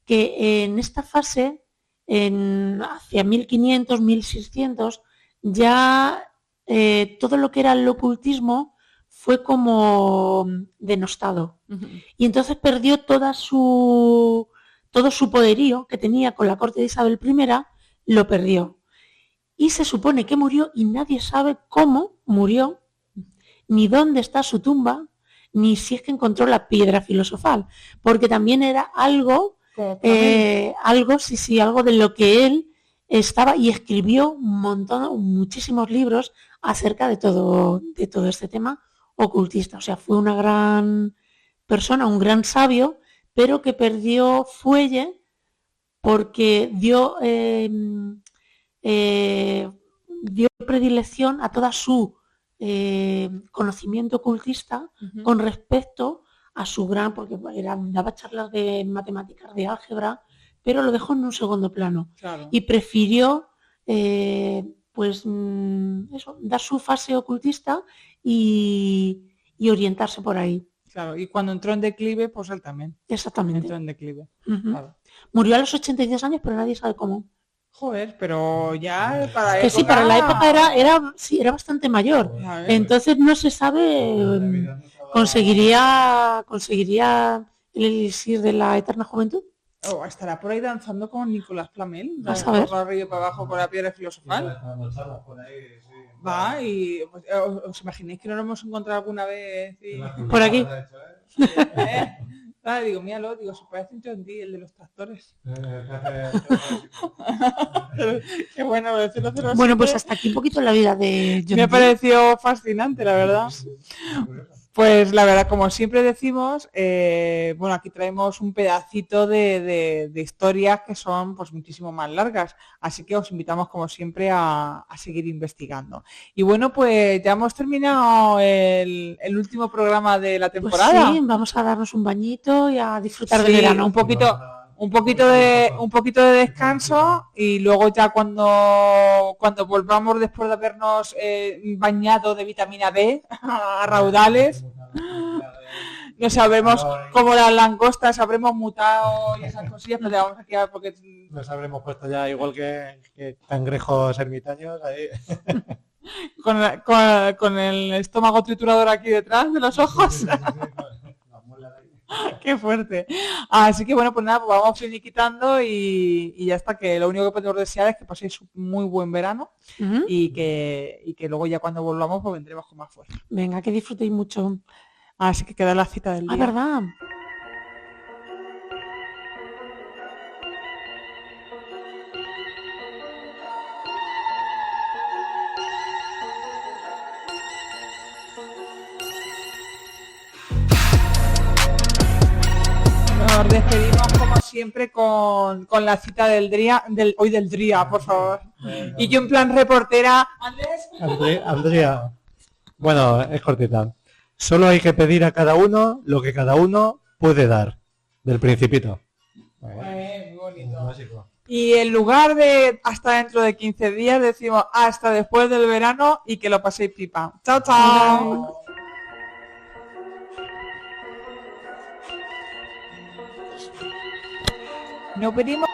Speaker 2: Que en esta fase, hacia 1500, 1600, ya todo lo que era el ocultismo fue como denostado. Y entonces perdió todo su poderío que tenía con la corte de Isabel I, lo perdió. Y se supone que murió y nadie sabe cómo murió, ni dónde está su tumba, ni si es que encontró la piedra filosofal, porque también era algo de lo que él estaba y escribió muchísimos libros acerca de todo este tema ocultista. O sea, fue una gran persona, un gran sabio, pero que perdió fuelle porque dio predilección a toda su conocimiento ocultista con respecto a su gran, porque daba charlas de matemáticas, de álgebra, pero lo dejó en un segundo plano.
Speaker 1: Claro.
Speaker 2: Y prefirió dar su fase ocultista y orientarse por ahí.
Speaker 1: Claro, y cuando entró en declive, pues él también.
Speaker 2: Exactamente.
Speaker 1: Entró en declive.
Speaker 2: Uh-huh.
Speaker 1: Claro.
Speaker 2: Murió a los 82 años, pero nadie sabe cómo.
Speaker 1: Joder, pero ya para
Speaker 2: Que sí, para la época era bastante mayor.
Speaker 1: A ver.
Speaker 2: Entonces no se sabe, conseguiría el elixir de la eterna juventud.
Speaker 1: Oh, estará por ahí danzando con Nicolás Flamel,
Speaker 2: Vas a ver.
Speaker 1: por arriba y para abajo con la piedra filosofal. Va, y pues, ¿os imagináis que no lo hemos encontrado alguna vez?
Speaker 2: Por aquí.
Speaker 1: Vale, digo, míralo, digo, se parece un John Dee, el de los tractores. Qué bueno, el 007.
Speaker 2: Bueno, pues hasta aquí un poquito la vida de John
Speaker 1: Me ha
Speaker 2: Dee.
Speaker 1: parecido fascinante, la verdad. Pues la verdad, como siempre decimos, bueno, aquí traemos un pedacito de historias que son pues muchísimo más largas, así que os invitamos como siempre a seguir investigando. Y bueno, pues ya hemos terminado el último programa de la
Speaker 2: Pues
Speaker 1: temporada.
Speaker 2: sí, vamos a darnos un bañito y a disfrutar
Speaker 1: Sí,
Speaker 2: del verano.
Speaker 1: un poquito de descanso y luego ya cuando volvamos después de habernos bañado de vitamina B a raudales, no sabremos cómo las langostas habremos mutado y esas cosillas, pero vamos a quedar porque
Speaker 3: Nos habremos puesto ya igual que cangrejos ermitaños ahí.
Speaker 1: con el estómago triturador aquí detrás de los ojos. Qué fuerte. Así que bueno, pues nada, pues vamos finiquitando y ya está, que lo único que podemos desear es que paséis un muy buen verano
Speaker 2: Ujú.
Speaker 1: y que luego ya cuando volvamos pues vendremos con más fuerza.
Speaker 2: Venga, que disfrutéis mucho.
Speaker 1: Así que queda la cita del
Speaker 2: Ah,
Speaker 1: día.
Speaker 2: ¿verdad?
Speaker 1: Nos despedimos como siempre con la cita del día, del día, por favor. Y yo en plan reportera, Andrés.
Speaker 3: Andrea. Bueno, es cortita. Solo hay que pedir a cada uno lo que cada uno puede dar. Del Principito.
Speaker 1: Muy bonito.
Speaker 3: Básico.
Speaker 1: Y en lugar de hasta dentro de 15 días, decimos hasta después del verano y que lo paséis pipa. Chao, chao. Nos pedimos.